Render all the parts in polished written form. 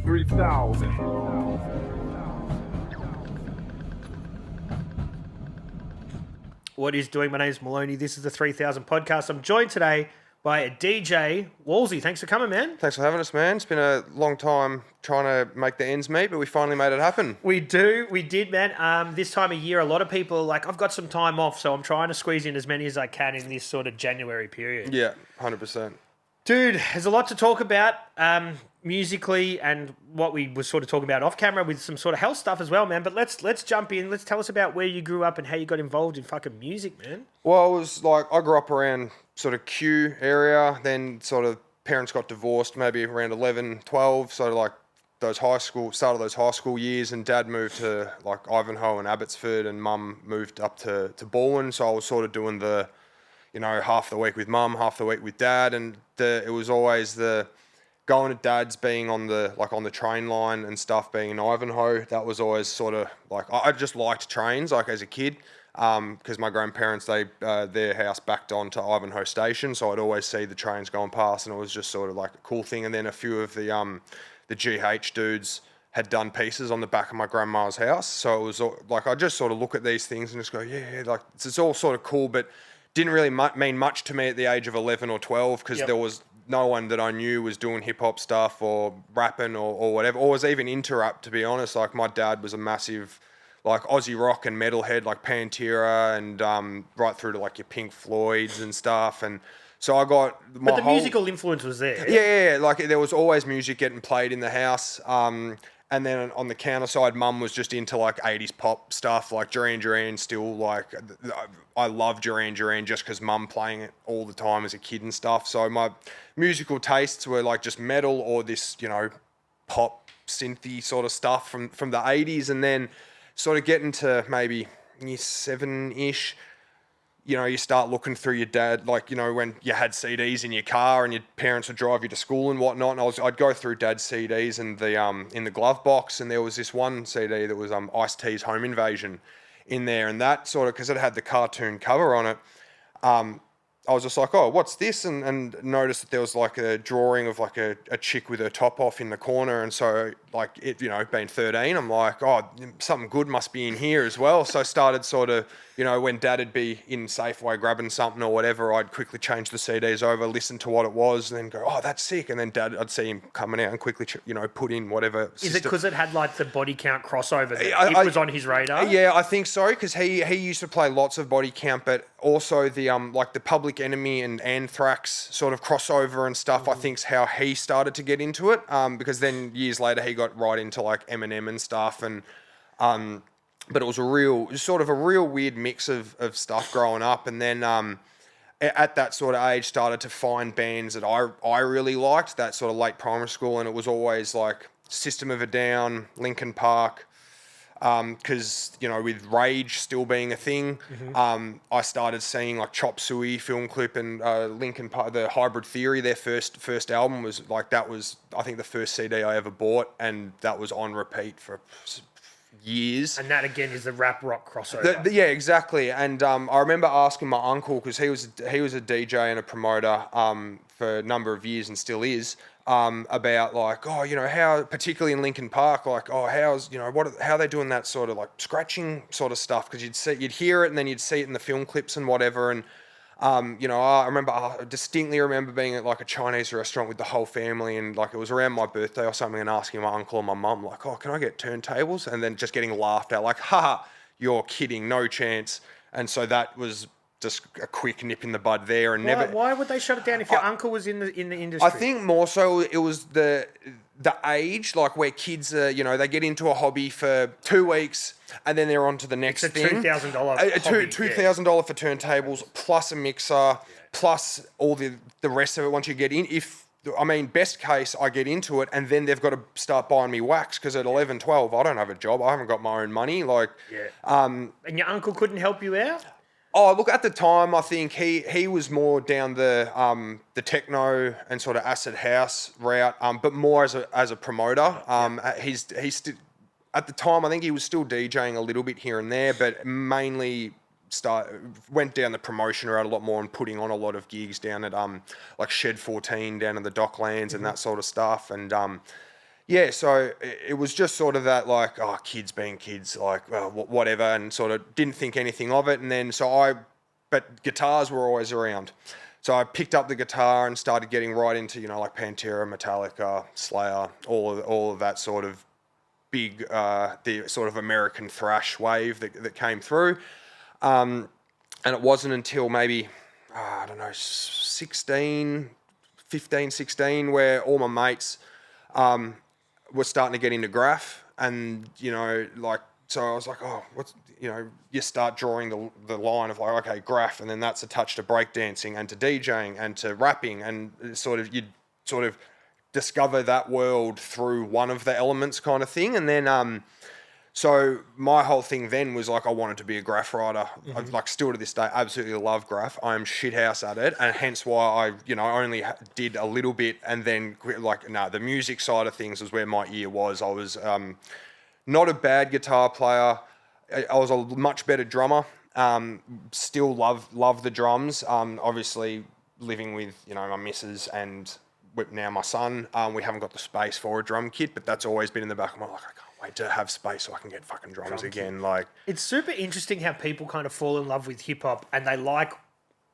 3000. What is doing? My name is Maloney. This is the 3000 podcast. I'm joined today by a DJ, Wallzee. Thanks for coming, man. Thanks for having us, man. It's been a long time trying to make the ends meet, but we finally made it happen. We did, man. This time of year, a lot of people are like, I've got some time off, so I'm trying to squeeze in as many as I can in this sort of January period. Yeah, 100%. Dude, there's a lot to talk about musically and what we were sort of talking about off camera with some sort of health stuff as well, man. But let's jump in. Let's tell us about where you grew up and how you got involved in fucking music, man. Well, I grew up around sort of Kew area, then sort of parents got divorced maybe around 11, 12, sort of like start of those high school years, and dad moved to like Ivanhoe and Abbotsford, and mum moved up to Baldwin. So I was sort of doing the, half the week with mum, half the week with dad, and it was always the going to dad's, being on the train line and stuff, being in Ivanhoe. That was always sort of like, I just liked trains, like as a kid, because my grandparents, their house backed onto Ivanhoe station, so I'd always see the trains going past, and it was just sort of like a cool thing. And then a few of the GH dudes had done pieces on the back of my grandma's house, so it was like I just sort of look at these things and just go, yeah, like it's all sort of cool, but didn't really mean much to me at the age of 11 or 12, because there was no one that I knew was doing hip-hop stuff or rapping or whatever, or was even into rap, to be honest. Like my dad was a massive like Aussie rock and metalhead, like Pantera and right through to like your Pink Floyds and stuff. And so I got But the musical influence was there. Yeah, like there was always music getting played in the house. And then on the counter side, mum was just into like 80s pop stuff, like Duran Duran still. Like I love Duran Duran just because mum playing it all the time as a kid and stuff. So my musical tastes were like just metal or this, pop synthy sort of stuff from the 80s. And then sort of getting to maybe year 7-ish, you start looking through your dad, like, when you had CDs in your car and your parents would drive you to school and whatnot. And I'd go through dad's CDs and in the glove box, and there was this one CD that was Ice-T's Home Invasion in there, and that sort of, because it had the cartoon cover on it, I was just like, oh, what's this? And noticed that there was like a drawing of like a chick with her top off in the corner. And so like it, being 13, I'm like, oh, something good must be in here as well. So I started sort of, when dad'd be in Safeway grabbing something or whatever, I'd quickly change the CDs over, listen to what it was, and then go, oh, that's sick. And then I'd see him coming out and quickly, put in whatever. Is it because it had like the body count crossover that it was on his radar? Yeah, I think so, because he used to play lots of body count, but also the like the Public Enemy and Anthrax sort of crossover and stuff, I think's how he started to get into it, because then years later he got right into like Eminem and stuff, and but it was a real weird mix of stuff growing up. And then at that sort of age started to find bands that I really liked, that sort of late primary school, and it was always like System of a Down, Linkin Park, because with Rage still being a thing, I started seeing like Chop Suey film clip and Linkin Park, the Hybrid Theory, their first album was like, that was I think the first CD I ever bought, and that was on repeat for years. And that again is the rap rock crossover. Yeah, exactly. And I remember asking my uncle, because he was a DJ and a promoter for a number of years and still is, about like, how, particularly in Linkin Park, like, how are they doing that sort of like scratching sort of stuff? Because you'd hear it and then you'd see it in the film clips and whatever. And I distinctly remember being at like a Chinese restaurant with the whole family, and like it was around my birthday or something, and asking my uncle and my mum like, oh, can I get turntables? And then just getting laughed at like, haha, you're kidding, no chance. And so that was just a quick nip in the bud there. And why would they shut it down if your uncle was in the industry? I think more so it was the age, like where kids are, they get into a hobby for 2 weeks and then they're on to the next thing. $2,000 $2,000 for turntables, plus a mixer, plus all the rest of it once you get in. Best case, I get into it and then they've got to start buying me wax, because at 11, 12, I don't have a job. I haven't got my own money. And your uncle couldn't help you out? Oh, look, at the time, I think he was more down the techno and sort of acid house route, but more as a promoter. He's at the time, I think he was still DJing a little bit here and there, but mainly went down the promotion route a lot more and putting on a lot of gigs down at like Shed 14 down in the Docklands and that sort of stuff. And Yeah, so it was just sort of that, like, oh, kids being kids, like, well, whatever, and sort of didn't think anything of it. And then but guitars were always around. So I picked up the guitar and started getting right into, like Pantera, Metallica, Slayer, all of that sort of big, the sort of American thrash wave that came through. And it wasn't until maybe, I don't know, 15, 16, where all my mates were starting to get into graph, and so I was like, oh, you start drawing the line of like, okay, graph, and then that's a touch to breakdancing and to DJing and to rapping, and you sort of discover that world through one of the elements kind of thing. And then so my whole thing then was like, I wanted to be a graph writer. I still to this day absolutely love graph. I am shithouse at it, and hence why I only did a little bit, and then the music side of things was where my ear was. I was not a bad guitar player. I was a much better drummer. Still love the drums. Obviously living with my missus and now my son, we haven't got the space for a drum kit, but that's always been in the back of my mind. I can't wait to have space so I can get fucking drums again. Like, it's super interesting how people kind of fall in love with hip hop and they like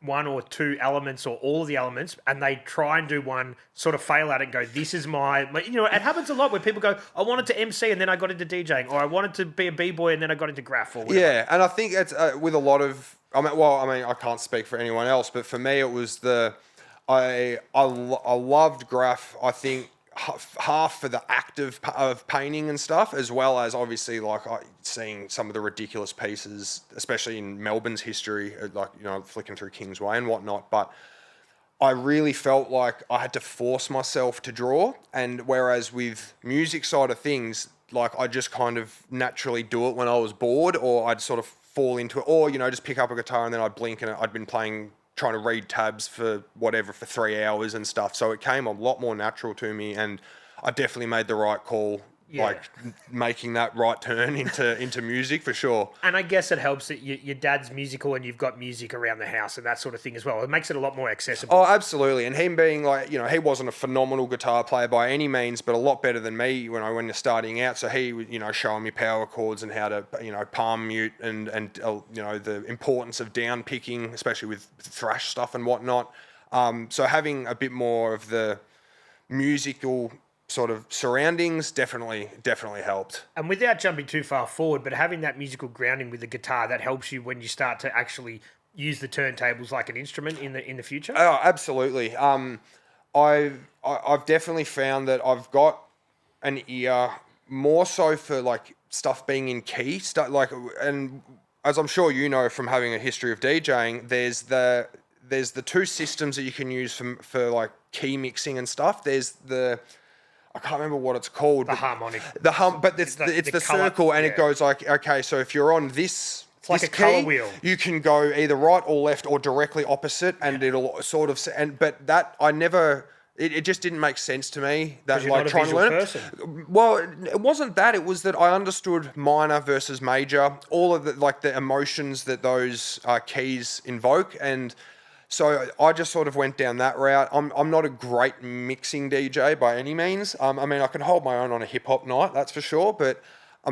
one or two elements or all of the elements, and they try and do one, sort of fail at it and go, this is my it happens a lot where people go, I wanted to MC and then I got into DJing, or I wanted to be a B-boy and then I got into graph, or whatever. Yeah, and I think it's with a lot of, I can't speak for anyone else, but for me it was I loved graph. I think half for the act of painting and stuff, as well as obviously seeing some of the ridiculous pieces, especially in Melbourne's history, flicking through Kingsway and whatnot. But I really felt like I had to force myself to draw, and whereas with music side of things, I just kind of naturally do it when I was bored, or I'd sort of fall into it, or just pick up a guitar and then I'd blink and I'd been trying to read tabs for 3 hours and stuff. So it came a lot more natural to me, and I definitely made the right call, making that right turn into music for sure. And I guess it helps that your dad's musical and you've got music around the house and that sort of thing as well. It makes it a lot more accessible. Oh, absolutely. And him being he wasn't a phenomenal guitar player by any means, but a lot better than me when you're starting out. So he was, showing me power chords and how to, palm mute and the importance of down picking, especially with thrash stuff and whatnot. So having a bit more of the musical sort of surroundings definitely helped. And without jumping too far forward, but having that musical grounding with the guitar, that helps you when you start to actually use the turntables like an instrument in the future. Oh, absolutely. I've definitely found that I've got an ear more so for stuff being in key, and as I'm sure you know from having a history of DJing, there's the two systems that you can use for key mixing and stuff. There's I can't remember what it's called. The harmonic. But it's the circle, and it goes okay, so if you're on this, it's like a color wheel. You can go either right or left or directly opposite, and it'll sort of. But that I never. It just didn't make sense to me. That trying to learn it. Well, it wasn't that. It was that I understood minor versus major, all of the emotions that those keys invoke, and. So I just sort of went down that route. I'm not a great mixing DJ by any means. I can hold my own on a hip hop night, that's for sure. But a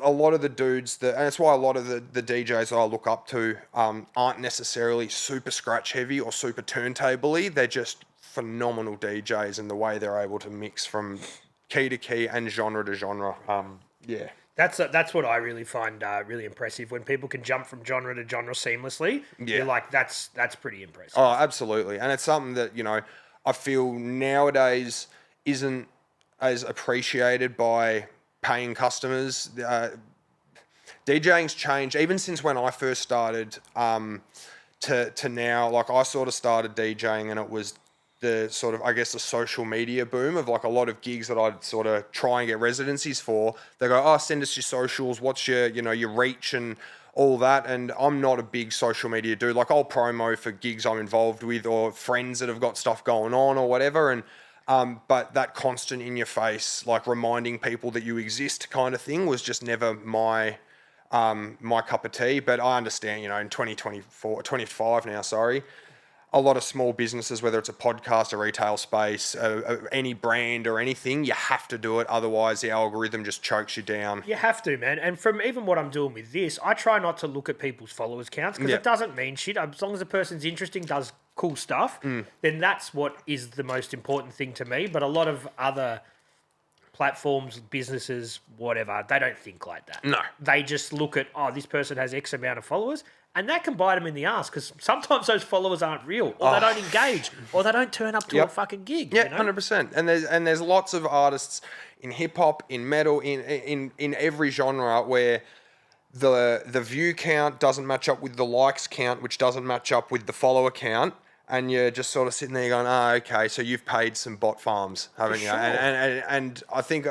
lot of the dudes and it's why a lot of the DJs that I look up to aren't necessarily super scratch heavy or super turntable-y. They're just phenomenal DJs in the way they're able to mix from key to key and genre to genre. Yeah. That's what I really find really impressive, when people can jump from genre to genre seamlessly. Yeah. You're like, that's pretty impressive. Oh, absolutely. And it's something that, I feel nowadays isn't as appreciated by paying customers. DJing's changed even since when I first started to now. I sort of started DJing and it was the sort of, the social media boom of a lot of gigs that I'd sort of try and get residencies for. They go, oh, send us your socials. What's your, your reach and all that. And I'm not a big social media dude. I'll promo for gigs I'm involved with or friends that have got stuff going on or whatever. And, but that constant in your face, reminding people that you exist kind of thing was just never my cup of tea. But I understand, in 25 now, sorry. a lot of small businesses, whether it's a podcast, a retail space, any brand or anything, you have to do it. Otherwise, the algorithm just chokes you down. You have to, man. And from even what I'm doing with this, I try not to look at people's followers counts because it doesn't mean shit. As long as the person's interesting, does cool stuff, then that's what is the most important thing to me. But a lot of other platforms, businesses, whatever, they don't think like that. No. They just look at, oh, this person has X amount of followers, and that can bite them in the ass because sometimes those followers aren't real, or they don't engage, or they don't turn up to a fucking gig. Yeah, 100%. And there's lots of artists in hip hop, in metal, in every genre where the view count doesn't match up with the likes count, which doesn't match up with the follower count. And you're just sort of sitting there going, okay, so you've paid some bot farms, haven't you? Sure. And I think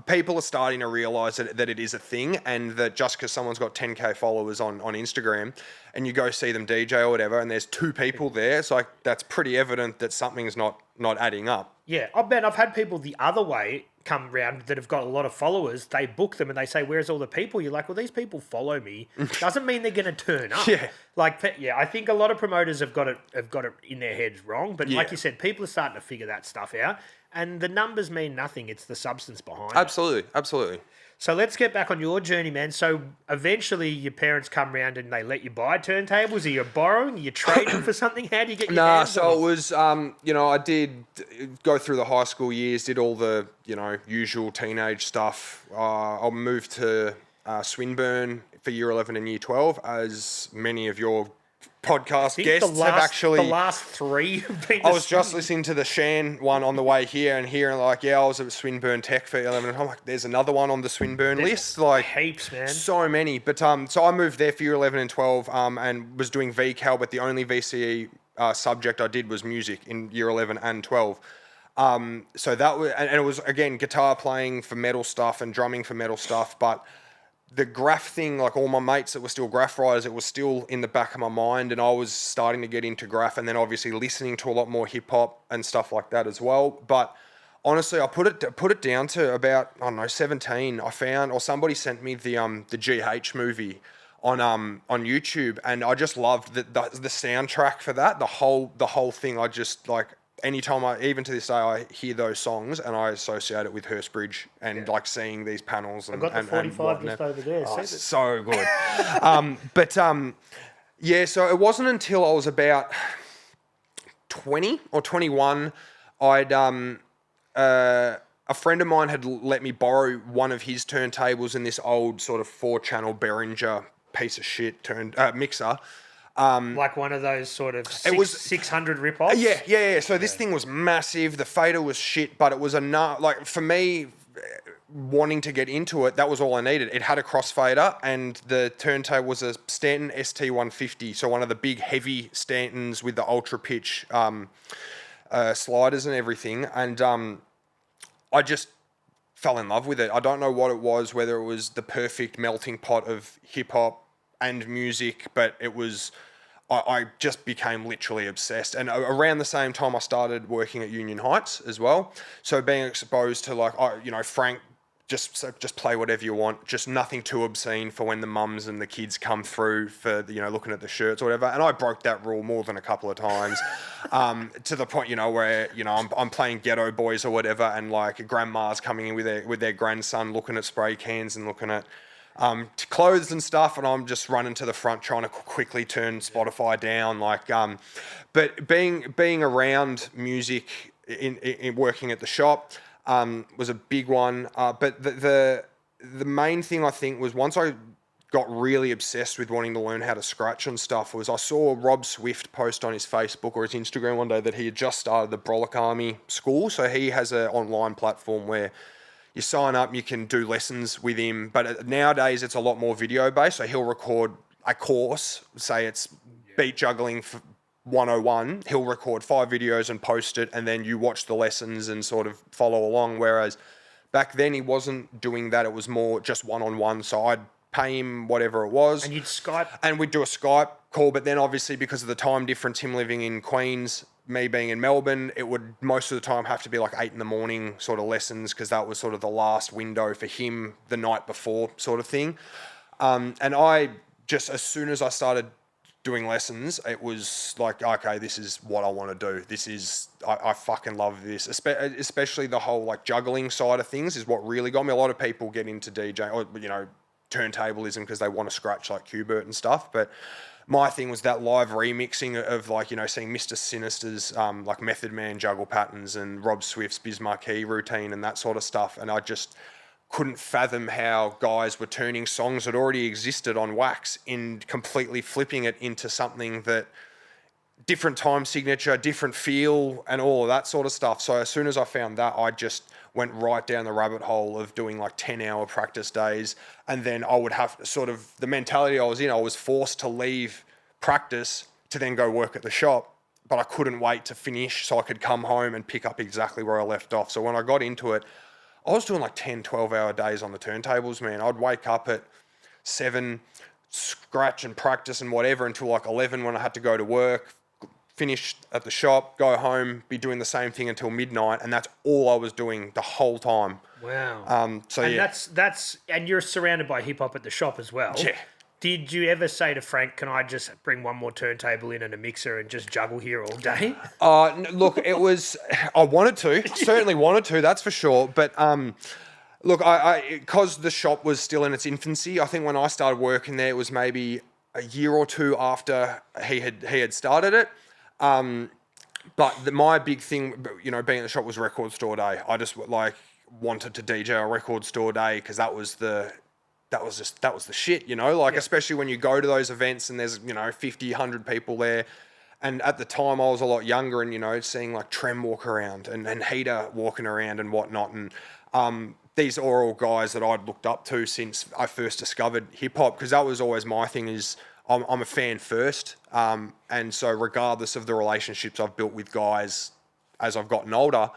people are starting to realise that it is a thing, and that just because someone's got 10K followers on Instagram and you go see them DJ or whatever and there's 2 people there, it's like that's pretty evident that something's not adding up. Yeah, I bet I've had people the other way come round that have got a lot of followers. They book them and they say, "Where's all the people?" You're like, "Well, these people follow me. Doesn't mean they're going to turn up." Yeah. I think a lot of promoters have got it in their heads wrong. But like you said, people are starting to figure that stuff out, and the numbers mean nothing. It's the substance behind it. Absolutely. So let's get back on your journey, man. So eventually your parents come round and they let you buy turntables. Are you borrowing? Are you trading for something? How do you get your hands on so them? it was, I did go through the high school years, did all the, usual teenage stuff. I moved to Swinburne for year 11 and year 12, as many of your podcast guests have actually... The last 3 have been... I was just listening to the Shan one on the way here and like, I was at Swinburne Tech for 11, and I'm like, there's another one on the Swinburne list. Like, heaps, man. So many. But so I moved there for year 11 and 12 and was doing VCal, but the only VCE subject I did was music in year 11 and 12. So that was, and it was, again, guitar playing for metal stuff and drumming for metal stuff, but the graph thing, like all my mates that were still graph writers, it was still in the back of my mind, and I was starting to get into graph, and then obviously listening to a lot more hip hop and stuff like that as well. But honestly, I put it down to about, I don't know, 17. I found, or somebody sent me the GH movie on YouTube, and I just loved the soundtrack for that, the whole thing. I just, like, anytime even to this day, I hear those songs and I associate it with Hurstbridge and like seeing these panels. And, I've got the 45 just over there. Oh, so good. So it wasn't until I was about 20 or 21, a friend of mine had let me borrow one of his turntables in this old sort of 4-channel Behringer piece of shit mixer. Like one of those sort of 600 rip-offs? Yeah. So this thing was massive. The fader was shit, but it was enough. Like, for me, wanting to get into it, that was all I needed. It had a crossfader, and the turntable was a Stanton ST150, so one of the big, heavy Stantons with the ultra pitch sliders and everything. And I just fell in love with it. I don't know what it was, whether it was the perfect melting pot of hip-hop and music, but it was... I just became literally obsessed. And around the same time, I started working at Union Heights as well. So being exposed to, like, Frank, just play whatever you want, just nothing too obscene for when the mums and the kids come through for, looking at the shirts or whatever. And I broke that rule more than a couple of times, to the point, where, I'm playing Ghetto Boys or whatever, and like grandma's coming in with their grandson looking at spray cans and looking at clothes and stuff, and I'm just running to the front trying to quickly turn Spotify down. Like, but being around music in working at the shop was a big one. But the main thing, I think, was once I got really obsessed with wanting to learn how to scratch and stuff, was I saw Rob Swift post on his Facebook or his Instagram one day that he had just started the Brolic Army School. So he has an online platform where you sign up, you can do lessons with him, but nowadays it's a lot more video based. So he'll record a course, say it's beat juggling for 101, he'll record 5 videos and post it, and then you watch the lessons and sort of follow along. Whereas back then he wasn't doing that, it was more just one-on-one. So I'd pay him whatever it was. And you'd Skype? And we'd do a Skype call, but then obviously because of the time difference, him living in Queens, me being in Melbourne, it would most of the time have to be like 8 a.m. sort of lessons, because that was sort of the last window for him the night before sort of thing. And I just, as soon as I started doing lessons, it was like, okay, this is what I want to do. This is, I fucking love this. Especially the whole like juggling side of things is what really got me. A lot of people get into DJ or, you know, turntablism because they want to scratch like Qbert and stuff. But my thing was that live remixing of like, you know, seeing Mr. Sinister's like Method Man juggle patterns and Rob Swift's Biz Marquee routine and that sort of stuff. And I just couldn't fathom how guys were turning songs that already existed on wax in completely flipping it into something that different time signature, different feel and all of that sort of stuff. So as soon as I found that, I just went right down the rabbit hole of doing like 10-hour practice days. And then I would have sort of the mentality I was in, I was forced to leave practice to then go work at the shop, but I couldn't wait to finish so I could come home and pick up exactly where I left off. So when I got into it, I was doing like 10, 12-hour days on the turntables, man. I'd wake up at 7, scratch and practice and whatever until like 11 when I had to go to work, finish at the shop, go home, be doing the same thing until midnight, and that's all I was doing the whole time. Wow. So and yeah. that's and you're surrounded by hip hop at the shop as well. Yeah. Did you ever say to Frank, can I just bring one more turntable in and a mixer and just juggle here all day? Look, it was, I wanted to, certainly wanted to, that's for sure. But look, because the shop was still in its infancy, I think when I started working there, it was maybe a year or two after he had started it. But my big thing, you know, being at the shop was record store day. I just like wanted to DJ a record store day because that was the shit, you know, like, especially when you go to those events and there's, you know, 50, 100 people there. And at the time I was a lot younger and, you know, seeing like Trem walk around and Heater walking around and whatnot. And these are all guys that I'd looked up to since I first discovered hip hop, because that was always my thing is I'm a fan first. And so regardless of the relationships I've built with guys as I've gotten older,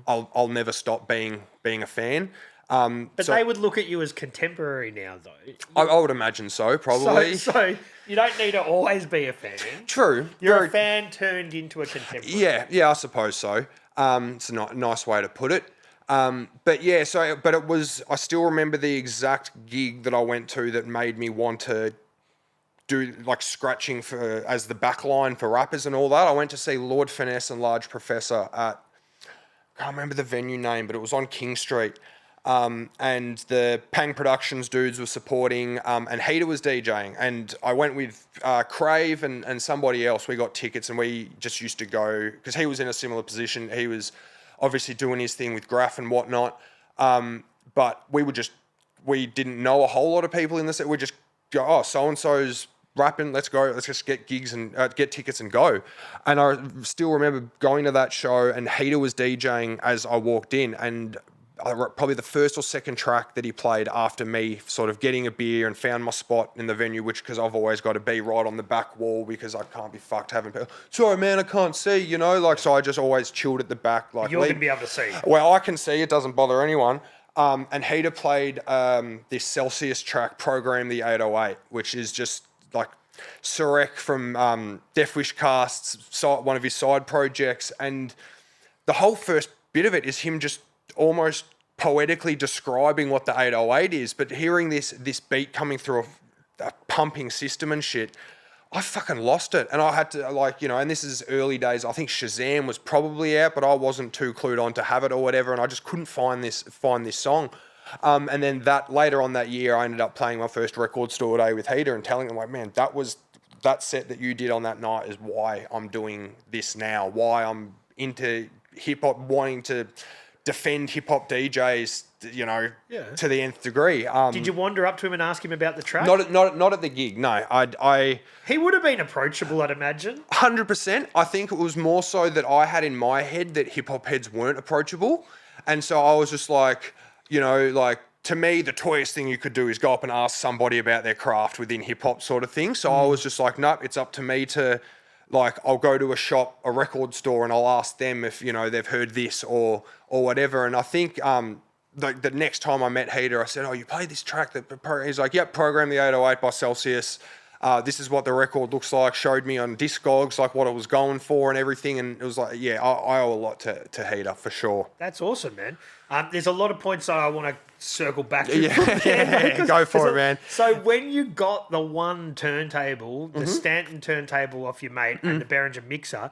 I'll never stop being a fan. But they would look at you as contemporary now, though. I would imagine so, probably. So you don't need to always be a fan. True. You're a fan turned into a contemporary. Yeah, I suppose so. It's a nice way to put it. But yeah, but it was, I still remember the exact gig that I went to that made me want to do like scratching as the backline for rappers and all that. I went to see Lord Finesse and Large Professor at, I can't remember the venue name, but it was on King Street. And the Pang Productions dudes were supporting, and Heater was DJing, and I went with Crave and somebody else. We got tickets and we just used to go because he was in a similar position. He was obviously doing his thing with Graph and whatnot, but we didn't know a whole lot of people in this. We just go, oh, so and so's rapping, let's go, let's just get gigs and get tickets and go. And I still remember going to that show, and Heater was DJing as I walked in, and probably the first or second track that he played after me sort of getting a beer and found my spot in the venue, which, because I've always got to be right on the back wall because I can't be fucked having people, sorry man, I can't see, you know, like, so I just always chilled at the back. Like, you're going to be able to see. Well, I can see, it doesn't bother anyone. And Heater played this Celsius track, Program the 808, which is just like Surek from Death Wish Cast's, one of his side projects. And the whole first bit of it is him just almost poetically describing what the 808 is, but hearing this beat coming through a pumping system and shit, I fucking lost it. And I had to, like, you know, and this is early days, I think Shazam was probably out, but I wasn't too clued on to have it or whatever, and I just couldn't find this song. And then later on that year, I ended up playing my first record store day with Heater and telling them, like, man, that set that you did on that night is why I'm doing this now, why I'm into hip-hop, wanting to defend hip-hop DJs, you know, to the nth degree. Did you wander up to him and ask him about the track? Not at the gig, no. He would have been approachable, I'd imagine. 100%. I think it was more so that I had in my head that hip-hop heads weren't approachable. And so I was just like, you know, like, to me, the toyiest thing you could do is go up and ask somebody about their craft within hip-hop sort of thing. So I was just like, nope, it's up to me to... Like, I'll go to a shop, a record store, and I'll ask them if, you know, they've heard this or whatever. And I think the next time I met Heater, I said, oh, you played this track? He's like, yep, Program the 808 by Celsius. This is what the record looks like. Showed me on Discogs like what it was going for and everything, and it was like, yeah, I owe a lot to Heater for sure. That's awesome, man. There's a lot of points that I want to circle back to. Yeah, go for it, man. So when you got the one turntable, the Stanton turntable off your mate and the Behringer mixer,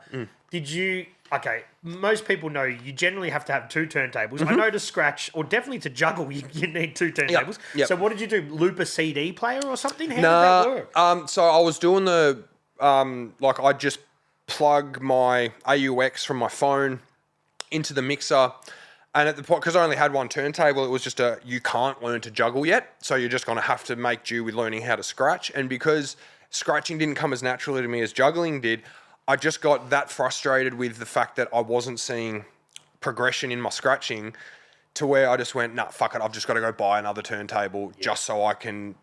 did you... Okay, most people know you generally have to have two turntables. I know to scratch, or definitely to juggle, you need two turntables. Yep. So what did you do? Loop a CD player or something? How did that work? So I was doing the... like, I'd just plug my AUX from my phone into the mixer. And at the point, because I only had one turntable, it was just you can't learn to juggle yet. So you're just going to have to make do with learning how to scratch. And because scratching didn't come as naturally to me as juggling did, I just got that frustrated with the fact that I wasn't seeing progression in my scratching to where I just went, nah, fuck it. I've just got to go buy another turntable just so I can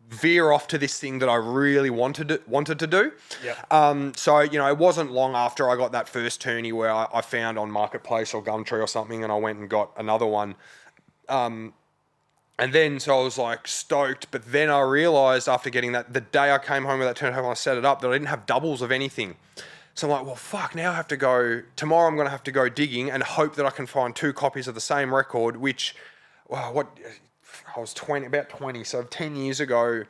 veer off to this thing that I really wanted to do. Yep. So, it wasn't long after I got that first turny where I found on Marketplace or Gumtree or something, and I went and got another one. And then, so I was like stoked, but then I realized after getting that, the day I came home with that turntable and I set it up, that I didn't have doubles of anything. So I'm like, well, fuck, now I have to go, tomorrow I'm going to have to go digging and hope that I can find 2 copies of the same record, which, I was about 20, so 10 years ago,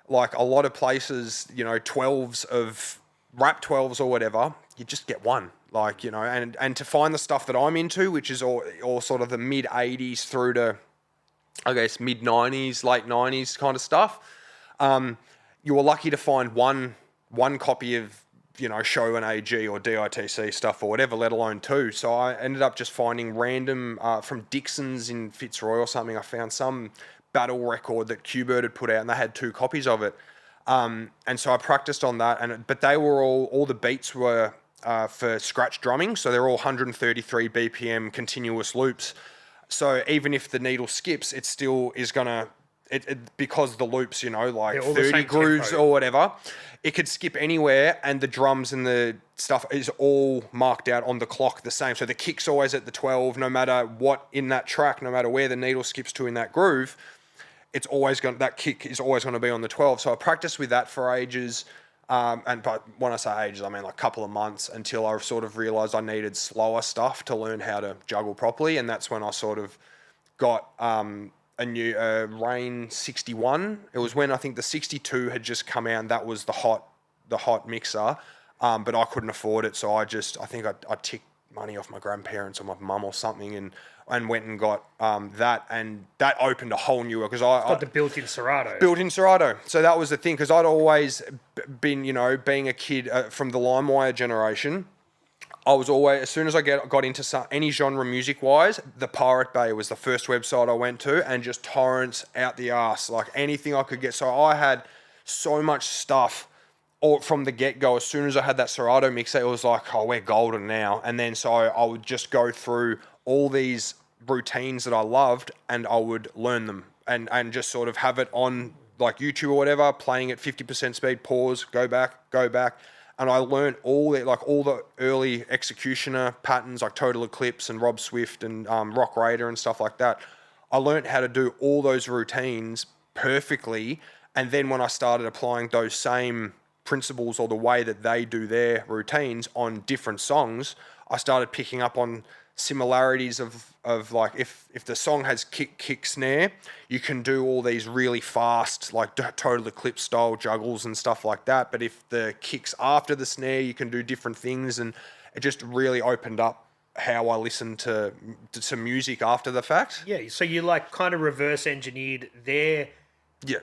like a lot of places, 12s of, rap 12s or whatever, you just get one. Like, and to find the stuff that I'm into, which is all sort of the mid-80s through to, I guess, mid-90s, late 90s kind of stuff, you were lucky to find one copy of, Show and AG or DITC stuff or whatever, let alone 2. So I ended up just finding random, from Dixon's in Fitzroy or something, I found some battle record that Q-Bird had put out and they had 2 copies of it. And so I practiced on that, but they were all the beats were for scratch drumming, so they're all 133 BPM continuous loops. So even if the needle skips, it still is gonna, because the loops, like 30 grooves tempo or whatever, it could skip anywhere, and the drums and the stuff is all marked out on the clock the same. So the kick's always at the 12, no matter what in that track, no matter where the needle skips to in that groove, that kick is always going to be on the 12. So I practiced with that for ages. But when I say ages, I mean like a couple of months, until I sort of realized I needed slower stuff to learn how to juggle properly. And that's when I sort of got a new Rain 61. It was when I think the 62 had just come out, and that was the hot mixer. But I couldn't afford it, so I think I ticked money off my grandparents or my mum or something, and went and got that, and that opened a whole new, because I got the built-in Serato. Built-in Serato. So that was the thing, because I'd always been, being a kid from the LimeWire generation, I was always, as soon as I got into any genre music-wise, the Pirate Bay was the first website I went to, and just torrents out the arse, like anything I could get. So I had so much stuff from the get-go. As soon as I had that Serato mixer, it was like, oh, we're golden now. And then so I would just go through all these routines that I loved, and I would learn them, and just sort of have it on like YouTube or whatever, playing at 50% speed, pause, go back. And I learned all the early Executioner patterns, like Total Eclipse and Rob Swift and Rock Raider and stuff like that. I learned how to do all those routines perfectly. And then when I started applying those same principles, or the way that they do their routines on different songs, I started picking up on similarities of like, if the song has kick snare, you can do all these really fast, like Total Eclipse style juggles and stuff like that. But if the kick's after the snare, you can do different things, and it just really opened up how I listen to music after the fact. Yeah, so you like kind of reverse engineered their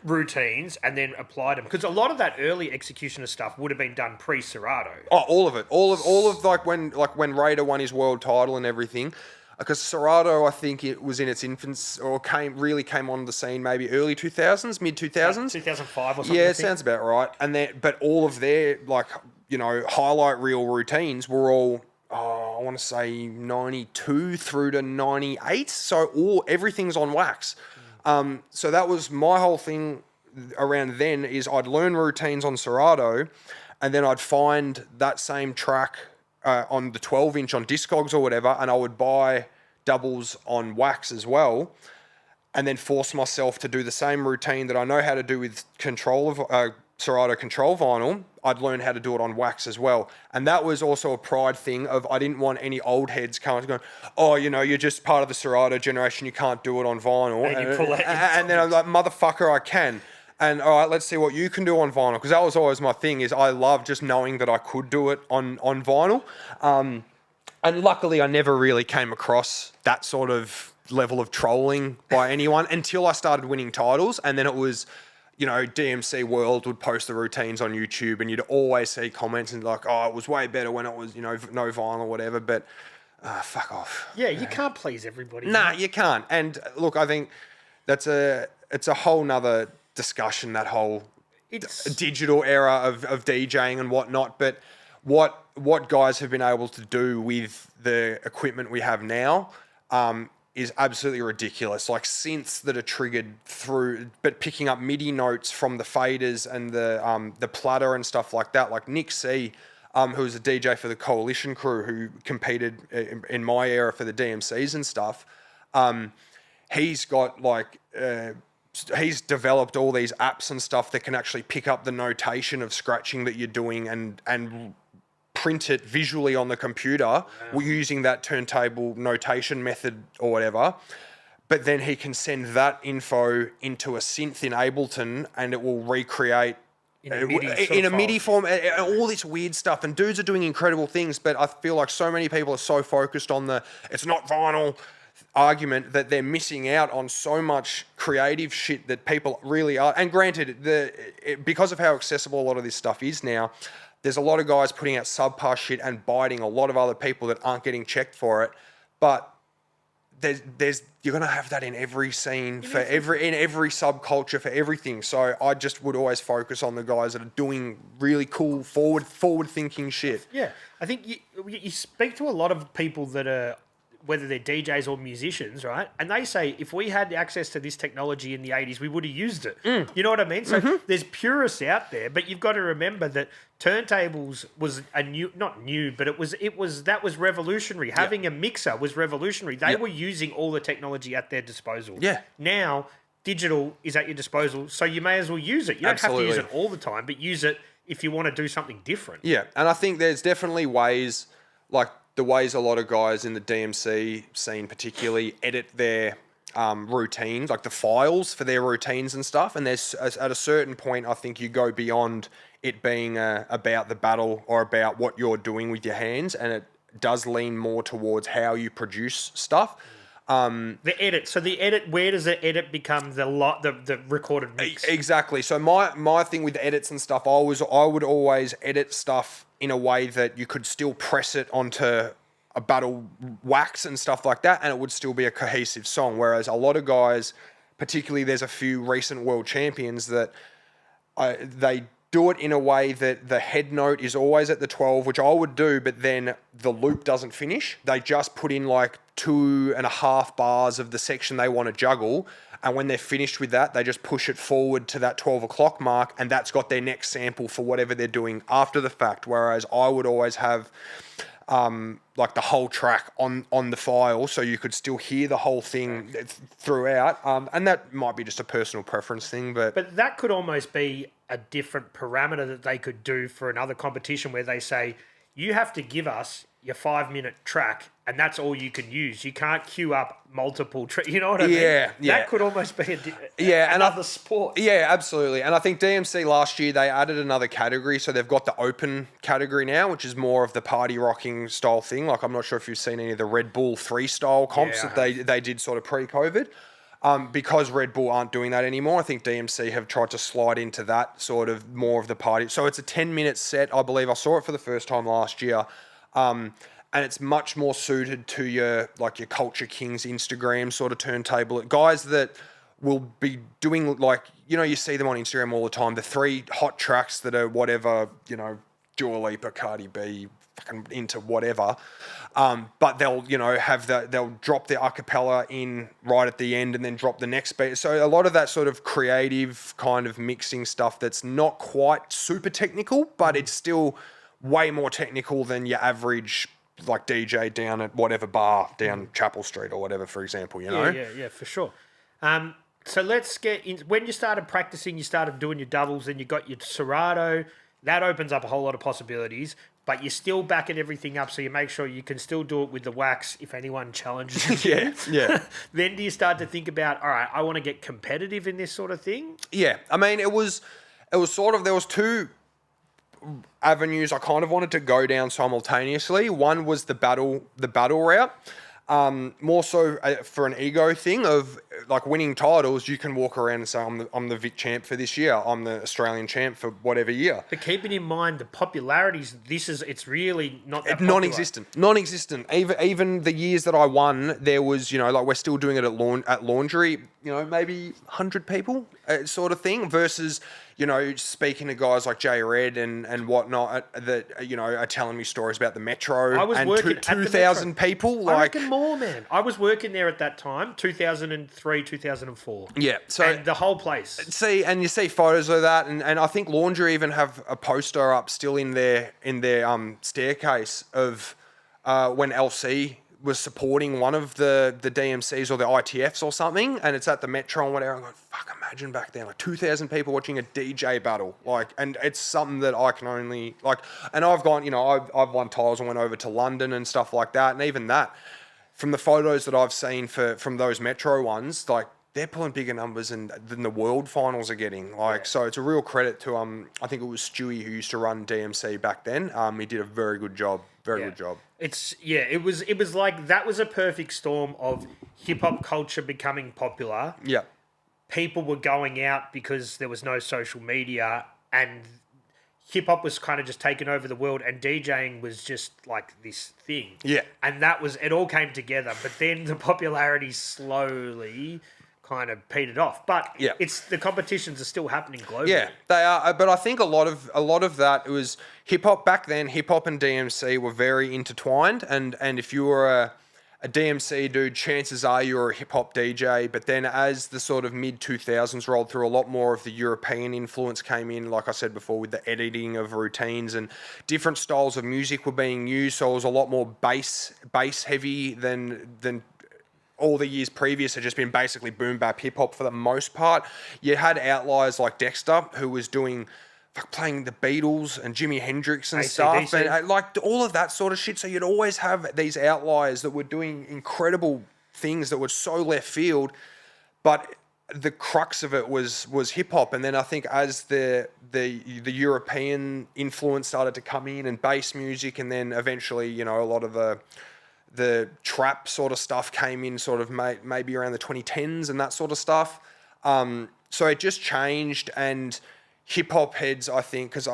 routines and then applied them, because a lot of that early Executioner stuff would have been done pre-Serato. Oh, all of it, all of like when Raider won his world title and everything, because Serato, I think it was in its infancy, or came on the scene maybe early 2000s, mid 2000s, 2005 or something. Yeah, it sounds about right. And then, but all of their highlight reel routines were all, I want to say 92 through to 98. So everything's on wax. So that was my whole thing around then, is I'd learn routines on Serato, and then I'd find that same track on the 12-inch on Discogs or whatever, and I would buy doubles on wax as well, and then force myself to do the same routine that I know how to do with control of Serato control vinyl, I'd learn how to do it on wax as well. And that was also a pride thing of I didn't want any old heads coming going, oh, you know, you're just part of the Serato generation, you can't do it on vinyl. And you pull out and then I'm like, motherfucker, I can. And all right, let's see what you can do on vinyl. Because that was always my thing, is I love just knowing that I could do it on vinyl. And luckily, I never really came across that sort of level of trolling by anyone until I started winning titles. And then it was, you know, DMC World would post the routines on YouTube, and you'd always see comments and like, oh, it was way better when it was, you know, no vinyl or whatever. But fuck off. Yeah, you can't please everybody. Nah, you can't. And look, I think it's a whole nother discussion, that whole digital era of DJing and whatnot. But what guys have been able to do with the equipment we have now is absolutely ridiculous. Like synths that are triggered through, but picking up MIDI notes from the faders and the platter and stuff like that. Like Nick C, who was a DJ for the Coalition crew, who competed in my era for the DMCs and stuff. He's got like he's developed all these apps and stuff that can actually pick up the notation of scratching that you're doing and print it visually on the computer using that turntable notation method or whatever. But then he can send that info into a synth in Ableton and it will recreate in a MIDI form, all this weird stuff. And dudes are doing incredible things, but I feel like so many people are so focused on the it's not vinyl argument that they're missing out on so much creative shit that people really are. And granted, because of how accessible a lot of this stuff is now, there's a lot of guys putting out subpar shit and biting a lot of other people that aren't getting checked for it. But you're gonna have that in every scene, in every subculture, for everything. So I just would always focus on the guys that are doing really cool forward thinking shit. Yeah, I think you speak to a lot of people that are, whether they're DJs or musicians, right? And they say, if we had access to this technology in the 80s, we would have used it. You know what I mean? So there's purists out there, but you've got to remember that turntables was not new, but that was revolutionary. Having a mixer was revolutionary. They were using all the technology at their disposal. Yeah. Now, digital is at your disposal, so you may as well use it. You don't have to use it all the time, but use it if you want to do something different. Yeah, and I think there's definitely ways, like the ways a lot of guys in the DMC scene particularly edit their routines, like the files for their routines and stuff. And there's at a certain point, I think you go beyond it being about the battle or about what you're doing with your hands, and it does lean more towards how you produce stuff. The edit. So the edit, where does the edit become the recorded mix? Exactly. So my thing with edits and stuff, I would always edit stuff in a way that you could still press it onto a battle wax and stuff like that, and it would still be a cohesive song. Whereas a lot of guys, particularly there's a few recent world champions that they do it in a way that the head note is always at the 12, which I would do, but then the loop doesn't finish. They just put in like 2.5 bars of the section they want to juggle, and when they're finished with that, they just push it forward to that 12 o'clock mark, and that's got their next sample for whatever they're doing after the fact. Whereas I would always have like the whole track on the file, so you could still hear the whole thing throughout. And that might be just a personal preference thing, but that could almost be a different parameter that they could do for another competition, where they say, you have to give us your 5-minute track, and that's all you can use. You can't queue up multiple tracks. You know what I mean? Yeah. That could almost be another sport. Yeah, absolutely. And I think DMC last year, they added another category. So they've got the open category now, which is more of the party rocking style thing. Like, I'm not sure if you've seen any of the Red Bull 3 style comps that they did sort of pre-COVID. Because Red Bull aren't doing that anymore, I think DMC have tried to slide into that sort of more of the party. So it's a 10-minute set, I believe. I saw it for the first time last year. And it's much more suited to your Culture Kings Instagram sort of turntable. Guys that will be doing, like, you know, you see them on Instagram all the time, the 3 hot tracks that are whatever, you know, Dua Lipa, Cardi B, fucking into whatever. But they'll, you know, they'll drop their acapella in right at the end and then drop the next beat. So a lot of that sort of creative kind of mixing stuff that's not quite super technical, but it's still way more technical than your average like DJ down at whatever bar down Chapel Street or whatever, for example, you know? Yeah, for sure. So let's get in. When you started practicing, you started doing your doubles, and you got your Serato. That opens up a whole lot of possibilities. But you're still backing everything up, so you make sure you can still do it with the wax if anyone challenges you. Yeah. Then do you start to think about, all right, I want to get competitive in this sort of thing? Yeah. I mean, it was sort of, there was two avenues I kind of wanted to go down simultaneously. One was the battle route. More so for an ego thing of like winning titles, you can walk around and say, I'm the Vic champ for this year. I'm the Australian champ for whatever year. But keeping in mind the popularities, it's really not that popular. Non-existent. Even the years that I won, there was, like we're still doing it at laundry, maybe 100 people sort of thing versus, speaking to guys like Jay Red and whatnot that, are telling me stories about the Metro. I was and working 2,000 people. I reckon more, man. I was working there at that time, 2003, 2004. Yeah. So and the whole place. And you see photos of that, and I think Laundry even have a poster up still in their staircase of when LC was supporting one of the DMCs or the ITFs or something, and it's at the Metro and whatever. I'm going, fuck, imagine back then, like 2,000 people watching a DJ battle, and it's something that I can only and I've gone, I've won titles and went over to London and stuff like that, and even that, from the photos that I've seen from those Metro ones, they're pulling bigger numbers than the world finals are getting. So it's a real credit to I think it was Stewie who used to run DMC back then. He did a very good job. Good job. It was like that was a perfect storm of hip hop culture becoming popular. Yeah. People were going out because there was no social media, and hip hop was kind of just taking over the world, and DJing was just like this thing. Yeah. And it all came together, but then the popularity slowly kind of petered off. But the competitions are still happening globally. Yeah, they are. But I think a lot of that, it was hip hop back then. Hip hop and DMC were very intertwined, and if you were a DMC dude, chances are you were a hip hop DJ. But then as the sort of mid 2000s rolled through, a lot more of the European influence came in. Like I said before, with the editing of routines and different styles of music were being used, so it was a lot more bass heavy than all the years previous had just been basically boom bap hip hop for the most part. You had outliers like Dexter, who was playing the Beatles and Jimi Hendrix and AC/DC. stuff, and all of that sort of shit. So you'd always have these outliers that were doing incredible things that were so left field, but the crux of it was hip hop. And then I think as the European influence started to come in and bass music, and then eventually a lot of the trap sort of stuff came in sort of maybe around the 2010s and that sort of stuff. So it just changed, and hip-hop heads, I think, because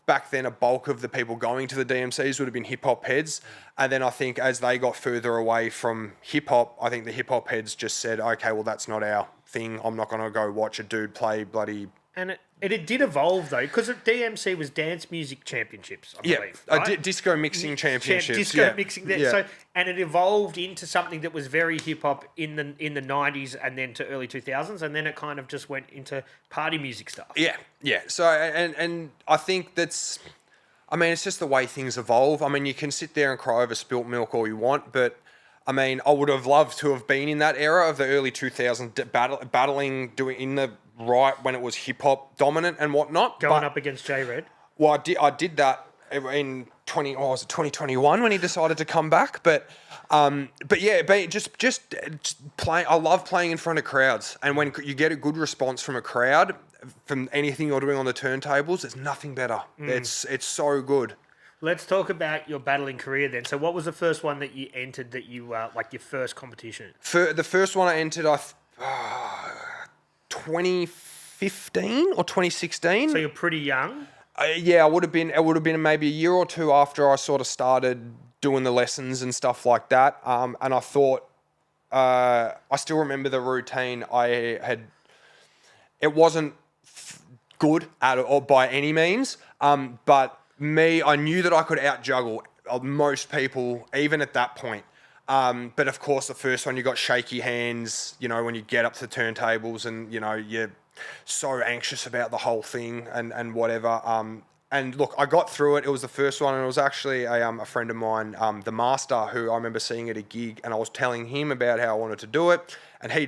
back then a bulk of the people going to the DMCs would have been hip-hop heads. And then I think as they got further away from hip-hop, I think the hip-hop heads just said, okay, well, that's not our thing. I'm not going to go watch a dude play bloody... And it did evolve, though, because DMC was Dance Music Championships, I believe. Right? Disco Mixing Championships. Disco Mixing. So, and it evolved into something that was very hip-hop in the 90s and then to early 2000s, and then it kind of just went into party music stuff. Yeah. So, and I think that's... I mean, it's just the way things evolve. I mean, you can sit there and cry over spilt milk all you want, but... I mean, I would have loved to have been in that era of the early 2000s, battling, doing in the right when it was hip hop dominant and whatnot. Going up against Jay Red. Well, I did that in 2021 when he decided to come back. But just play. I love playing in front of crowds, and when you get a good response from a crowd, from anything you're doing on the turntables, there's nothing better. It's so good. Let's talk about your battling career then. So what was the first one that you entered that you, like your first competition? The first one I entered, 2015 or 2016. So you're pretty young? Yeah, it would have been maybe a year or two after I sort of started doing the lessons and stuff like that. And I thought, I still remember the routine I had. It wasn't good at all by any means, but I knew that I could out-juggle most people, even at that point. But of course, the first one, you got shaky hands, when you get up to the turntables and, you're so anxious about the whole thing and whatever. and look, I got through it. It was the first one, and it was actually a friend of mine, the Master, who I remember seeing at a gig, and I was telling him about how I wanted to do it, and he,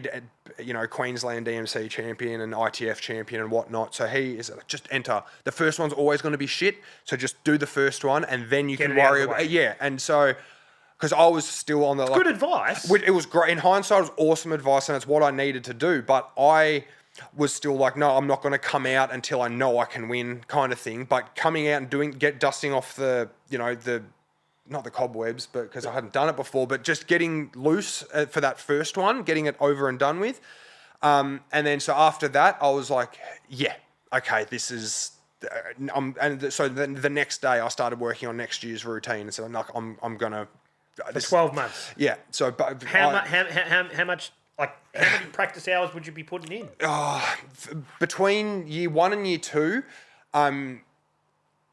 Queensland DMC champion and ITF champion and whatnot. So he is like, just enter. The first one's always going to be shit, so just do the first one, and then you can worry about yeah. And so, because I was still on the good advice. It was great in hindsight. It was awesome advice, and it's what I needed to do. But I was still like, no, I'm not going to come out until I know I can win, kind of thing. But coming out and dusting off the not the cobwebs, but because I hadn't done it before, but just getting loose for that first one, getting it over and done with. And then so after that, I was like, yeah, okay, this is. And so then the next day, I started working on next year's routine. And so I'm like, I'm gonna. For 12 months. Yeah. So, but how much? Like, how many practice hours would you be putting in? Between year 1 and year 2,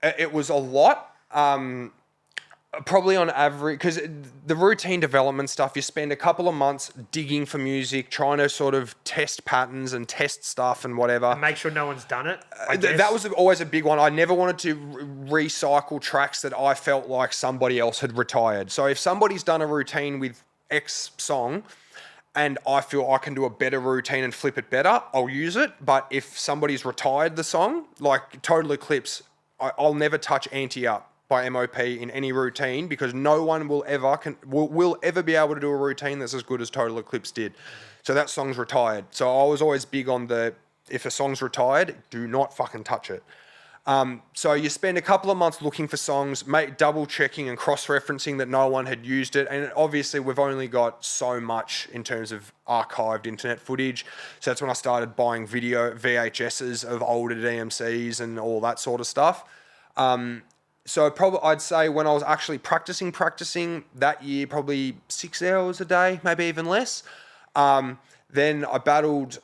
it was a lot. Probably on average, because the routine development stuff, you spend a couple of months digging for music, trying to sort of test patterns and test stuff and whatever. And make sure no one's done it. That was always a big one. I never wanted to recycle tracks that I felt like somebody else had retired. So if somebody's done a routine with X song, and I feel I can do a better routine and flip it better, I'll use it. But if somebody's retired the song, like Total Eclipse, I'll never touch Anti Up by MOP in any routine, because no one will ever be able to do a routine that's as good as Total Eclipse did. So that song's retired. So I was always big on if a song's retired, do not fucking touch it. So you spend a couple of months looking for songs, double checking and cross-referencing that no one had used it. And obviously we've only got so much in terms of archived internet footage. So that's when I started buying video VHSs of older DMCs and all that sort of stuff. So probably I'd say when I was actually practicing that year, probably 6 hours a day, maybe even less. Then I battled,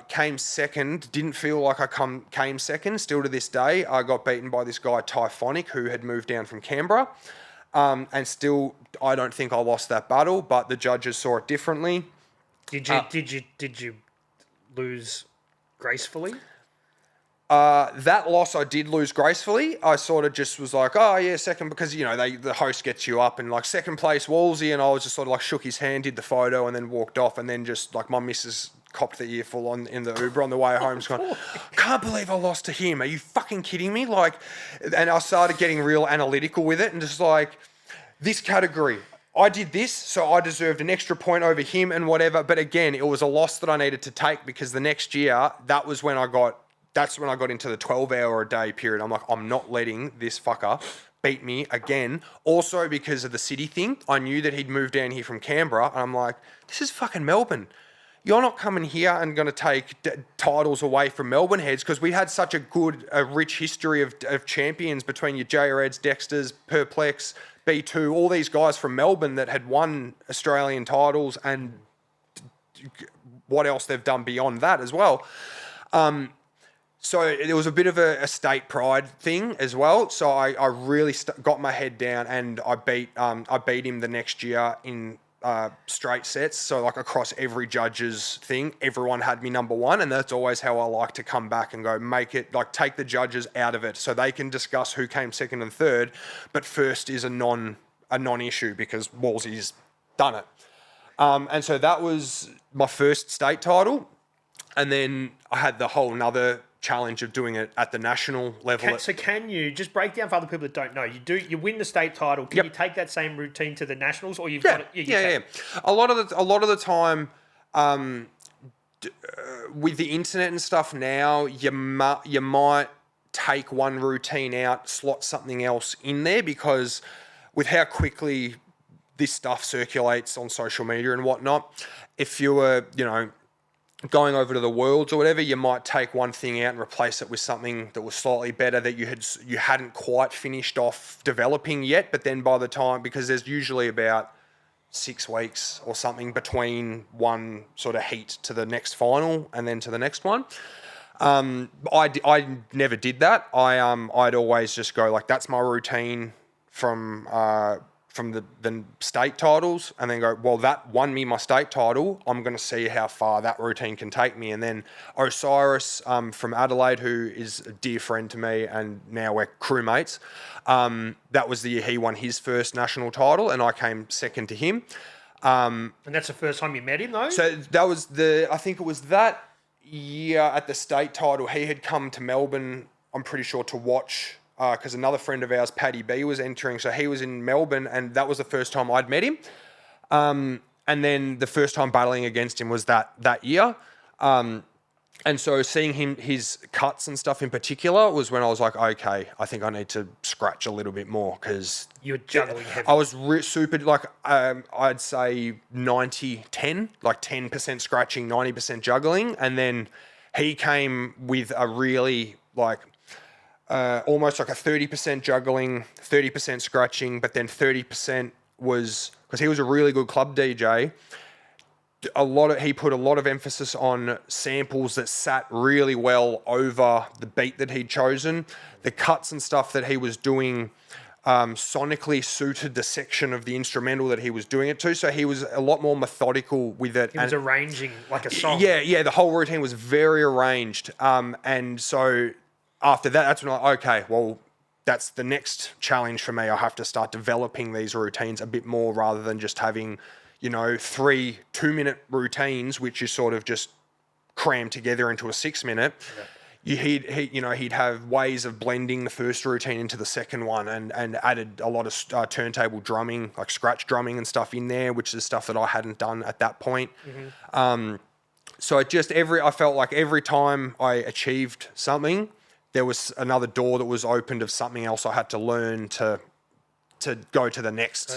came second, didn't feel like I came second, still to this day. I got beaten by this guy, Typhonic, who had moved down from Canberra. And still, I don't think I lost that battle, but the judges saw it differently. Did you lose gracefully? That loss I did lose gracefully. I sort of just was like, oh yeah, second, because the host gets you up and like second place Wallzee, and I was just sort of like shook his hand, did the photo, and then walked off, and then just like my missus copped the earful in the Uber on the way home. She's going, can't believe I lost to him. Are you fucking kidding me? Like, and I started getting real analytical with it and just like, this category, I did this, so I deserved an extra point over him and whatever. But again, it was a loss that I needed to take, because the next year, that's when I got into the 12-hour-a-day period. I'm like, I'm not letting this fucker beat me again. Also, because of the city thing, I knew that he'd moved down here from Canberra, and I'm like, this is fucking Melbourne. You're not coming here and going to take titles away from Melbourne heads, because we had such a rich history of champions between your J-Reds, Dexters, Perplex, B2, all these guys from Melbourne that had won Australian titles, and what else they've done beyond that as well. So it was a bit of a state pride thing as well. So I really got my head down, and I beat him the next year in straight sets. So like across every judge's thing, everyone had me number one, and that's always how I like to come back and go make it, like take the judges out of it so they can discuss who came second and third, but first is a non-issue because Wallzee's done it. And so that was my first state title, and then I had the whole nother challenge of doing it at the national level. So can you just break down for other people that don't know? You win the state title. Can you take that same routine to the nationals, or you've got it? Yeah. A lot of the time, with the internet and stuff now, you might take one routine out, slot something else in there, because with how quickly this stuff circulates on social media and whatnot, if you were, going over to the Worlds or whatever, you might take one thing out and replace it with something that was slightly better that you hadn't quite finished off developing yet. But then by the time, because there's usually about 6 weeks or something between one sort of heat to the next final and then to the next one. I never did that. I'd always just go like, that's my routine from the state titles, and then go, well, that won me my state title. I'm going to see how far that routine can take me. And then Osiris from Adelaide, who is a dear friend to me, and now we're crewmates. That was the year he won his first national title, and I came second to him. And that's the first time you met him, though? So that was I think it was that year at the state title. He had come to Melbourne, I'm pretty sure, to watch, because another friend of ours, Paddy B, was entering. So he was in Melbourne, and that was the first time I'd met him. And then the first time battling against him was that year. And so seeing his cuts and stuff in particular was when I was like, okay, I think I need to scratch a little bit more, because you're juggling heavy. I was super, like, I'd say 90-10, like 10% scratching, 90% juggling. And then he came with a really, like, almost like a 30% juggling, 30% scratching, but then 30% was, because he was a really good club DJ, he put a lot of emphasis on samples that sat really well over the beat that he'd chosen. The cuts and stuff that he was doing sonically suited the section of the instrumental that he was doing it to. So he was a lot more methodical with it. He was arranging like a song. Yeah. The whole routine was very arranged. And so after that, that's when okay, well, that's the next challenge for me. I have to start developing these routines a bit more, rather than just having, 3 2-minute routines, which is sort of just crammed together into a 6-minute. Yeah. He'd have ways of blending the first routine into the second one, and added a lot of turntable drumming, like scratch drumming and stuff in there, which is stuff that I hadn't done at that point. Mm-hmm. So I felt like every time I achieved something, there was another door that was opened of something else I had to learn to go to the next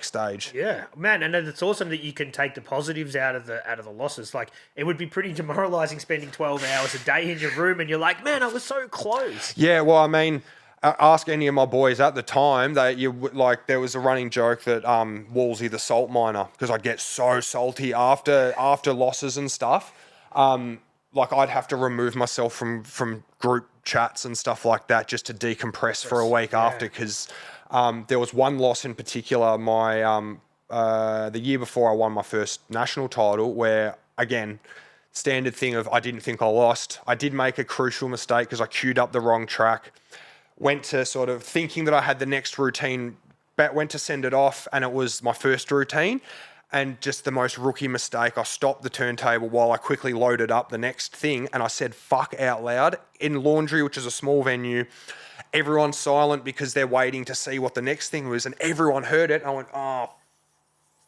stage. Yeah, man, and it's awesome that you can take the positives out of the losses. Like, it would be pretty demoralizing spending 12 hours a day in your room, and you're like, man, I was so close. Yeah, well, I mean, ask any of my boys at the time. There was a running joke that Wallzee the salt miner, because I'd get so salty after losses and stuff. Like, I'd have to remove myself from group chats and stuff like that just to decompress for a week after, because there was one loss in particular, the year before I won my first national title, where, again, standard thing of I didn't think I lost. I did make a crucial mistake because I queued up the wrong track, went to sort of thinking that I had the next routine, but went to send it off, and it was my first routine. And just the most rookie mistake, I stopped the turntable while I quickly loaded up the next thing, and I said fuck out loud in Laundry, which is a small venue. Everyone's silent because they're waiting to see what the next thing was, and everyone heard it. And I went, oh,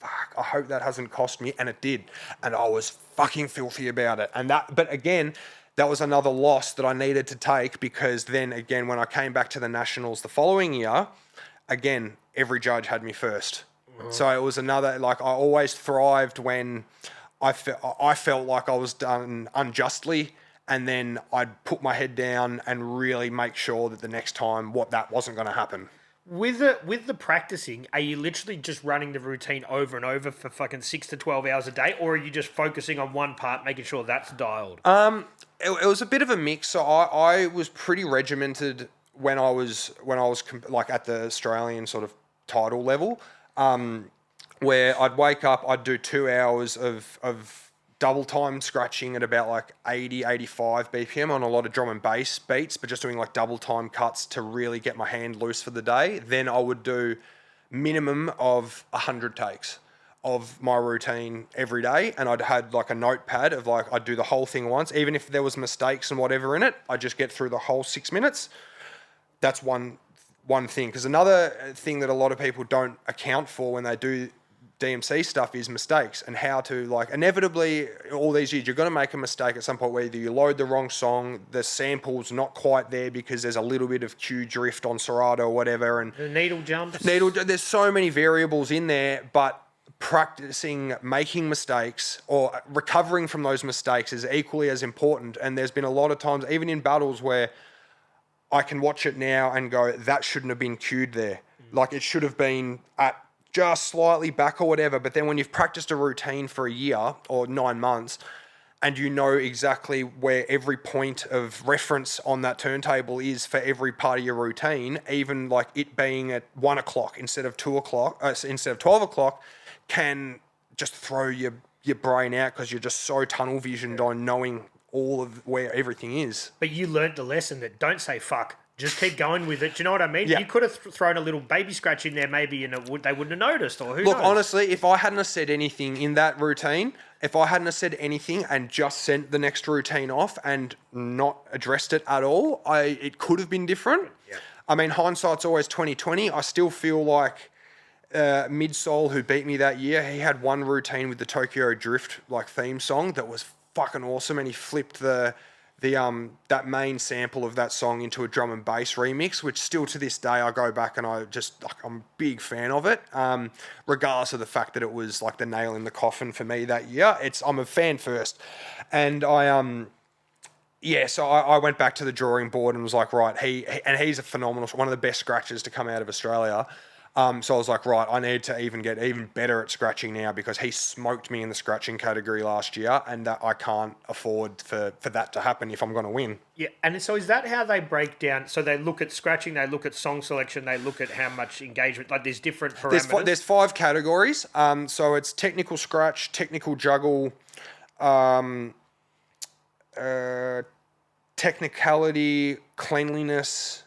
fuck, I hope that hasn't cost me. And it did. And I was fucking filthy about it. But again, that was another loss that I needed to take, because then again, when I came back to the Nationals the following year, again, every judge had me first. So it was another, like, I always thrived when I felt like I was done unjustly, and then I'd put my head down and really make sure that the next time that wasn't going to happen. With the practicing, are you literally just running the routine over and over for fucking 6 to 12 hours a day, or are you just focusing on one part, making sure that's dialed? It was a bit of a mix. So I was pretty regimented when I was like at the Australian sort of title level. Where I'd wake up, I'd do 2 hours of double time scratching at about like 80, 85 BPM on a lot of drum and bass beats, but just doing like double time cuts to really get my hand loose for the day. Then I would do minimum of 100 takes of my routine every day, and I'd had like a notepad of like, I'd do the whole thing once, even if there was mistakes and whatever in it, I'd just get through the whole 6 minutes. That's one thing, because another thing that a lot of people don't account for when they do DMC stuff is mistakes, and how to, like, inevitably all these years you're going to make a mistake at some point where either you load the wrong song, the sample's not quite there because there's a little bit of cue drift on Serato or whatever, and the needle jumps. There's so many variables in there, but practicing making mistakes or recovering from those mistakes is equally as important. And there's been a lot of times, even in battles, where I can watch it now and go, that shouldn't have been cued there. Like, it should have been at just slightly back or whatever. But then when you've practiced a routine for a year or 9 months, and you know exactly where every point of reference on that turntable is for every part of your routine, even like it being at 1 o'clock instead of 2 o'clock, instead of 12 o'clock, can just throw your brain out because you're just so tunnel visioned on knowing all of where everything is. But you learnt the lesson that don't say fuck. Just keep going with it. Do you know what I mean? Yeah. You could have thrown a little baby scratch in there maybe and they wouldn't have noticed, or who Look, knows? honestly, if I hadn't have said anything in that routine, if I hadn't have said anything and just sent the next routine off and not addressed it at all, it could have been different. Yeah. I mean, hindsight's always 20/20. I still feel like Midsole, who beat me that year, he had one routine with the Tokyo Drift like theme song that was fucking awesome, and he flipped that main sample of that song into a drum and bass remix, which still to this day I go back and I'm a big fan of it. Regardless of the fact that it was like the nail in the coffin for me that year, I'm a fan first, and so I went back to the drawing board and was like, right, he's a phenomenal, one of the best scratchers to come out of Australia. So I was like, right, I need to get even better at scratching now because he smoked me in the scratching category last year, and that I can't afford for that to happen if I'm going to win. Yeah, and so is that how they break down? So they look at scratching, they look at song selection, they look at how much engagement, like there's different parameters? There's 5 categories. So it's technical scratch, technical juggle, technicality, cleanliness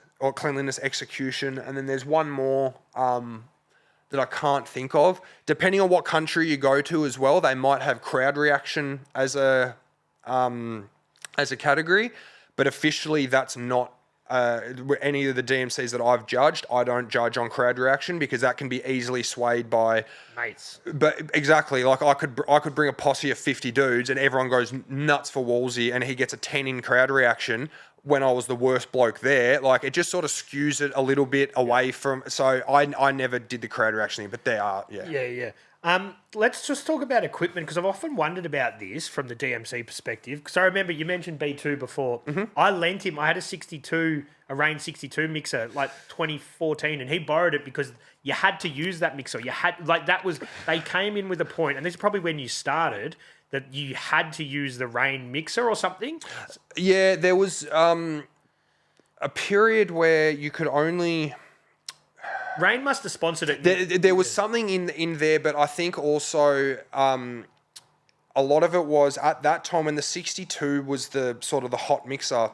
execution, and then there's one more that I can't think of. Depending on what country you go to as well, they might have crowd reaction as a category, but officially that's not any of the DMCs that I've judged. I don't judge on crowd reaction because that can be easily swayed by mates. But exactly, like I could bring a posse of 50 dudes and everyone goes nuts for Wallzee and he gets a 10 in crowd reaction when I was the worst bloke there. Like it just sort of skews it a little bit away from. So I never did the crowd reaction thing, but they are Yeah. Let's just talk about equipment because I've often wondered about this from the DMC perspective. Because I remember you mentioned B2 before. Mm-hmm. I lent him. I had a Rain 62 mixer like 2014, and he borrowed it because you had to use that mixer. They came in with a point, and this is probably when you started, that you had to use the Rain mixer or something. Yeah, there was a period where you could only. Rain must have sponsored it. There was something in there, but I think also a lot of it was at that time when the 62 was the sort of the hot mixer.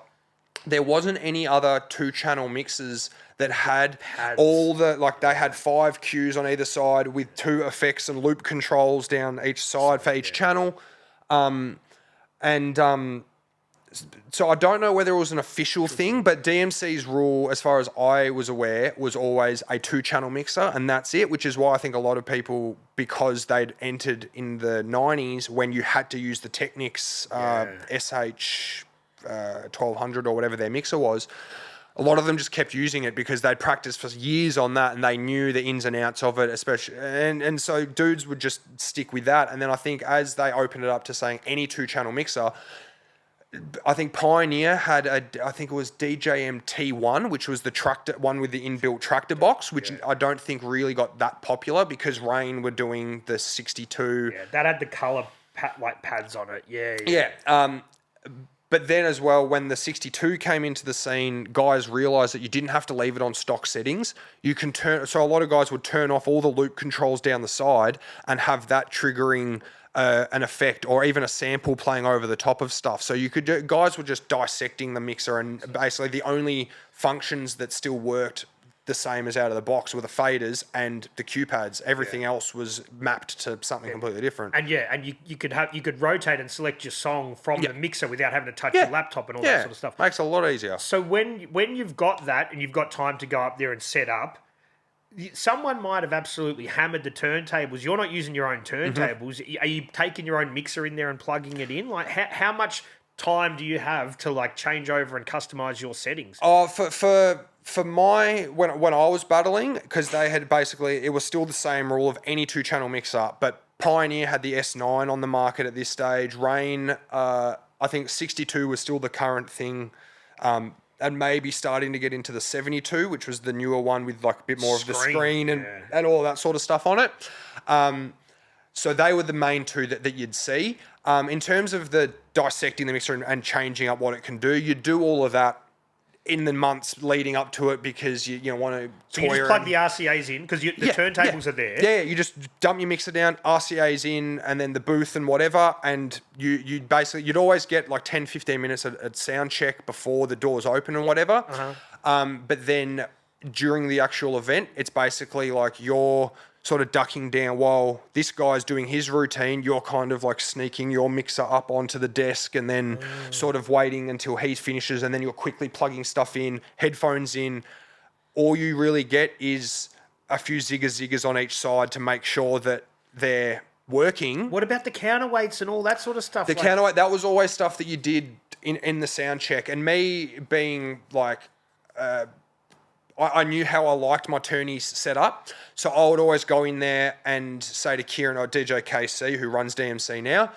There wasn't any other 2-channel mixers that had pads. All the, like they had 5 cues on either side with 2 effects and loop controls down each side for each channel. So I don't know whether it was an official thing, but DMC's rule, as far as I was aware, was always a 2-channel mixer, and that's it, which is why I think a lot of people, because they'd entered in the 90s when you had to use the Technics SH 1200 or whatever their mixer was, a lot of them just kept using it because they'd practiced for years on that and they knew the ins and outs of it, especially. And so dudes would just stick with that. And then I think as they opened it up to saying any 2-channel mixer, I think Pioneer had I think it was DJM T1, which was the tractor one with the inbuilt tractor box, which I don't think really got that popular because Rain were doing the 62. Yeah, that had the colour pads on it. Yeah. But then as well, when the 62 came into the scene, guys realised that you didn't have to leave it on stock settings. You can so a lot of guys would turn off all the loop controls down the side and have that triggering an effect or even a sample playing over the top of stuff. So guys were just dissecting the mixer, and basically the only functions that still worked the same as out of the box were the faders and the cue pads. Everything else was mapped to something completely different. And you could rotate and select your song from the mixer without having to touch your laptop and all that sort of stuff. Makes it a lot easier. So when you've got that and you've got time to go up there and set up, someone might have absolutely hammered the turntables. You're not using your own turntables. Mm-hmm. Are you taking your own mixer in there and plugging it in? Like how much time do you have to like change over and customize your settings? Oh, for my when I was battling, because they had basically, it was still the same rule of any 2-channel mixer, but Pioneer had the S9 on the market at this stage. Rain, I think 62 was still the current thing, and maybe starting to get into the 72, which was the newer one with like a bit more of the screen and all that sort of stuff on it. So they were the main two that you'd see. In terms of the dissecting the mixer and changing up what it can do, you do all of that in the months leading up to it because you want to So you just plug the RCAs in because the turntables are there. Yeah, you just dump your mixer down, RCAs in, and then the booth and whatever, and you basically, you'd always get like 10, 15 minutes at sound check before the doors open and whatever. But then during the actual event, it's basically like you're sort of ducking down while this guy's doing his routine. You're kind of like sneaking your mixer up onto the desk and then sort of waiting until he finishes, and then you're quickly plugging stuff in, headphones in. All you really get is a few ziggers on each side to make sure that they're working. What about the counterweights and all that sort of stuff? The counterweight, that was always stuff that you did in the sound check. And me being like... I knew how I liked my tourneys set up. So I would always go in there and say to Kieran, or DJ KC, who runs DMC now,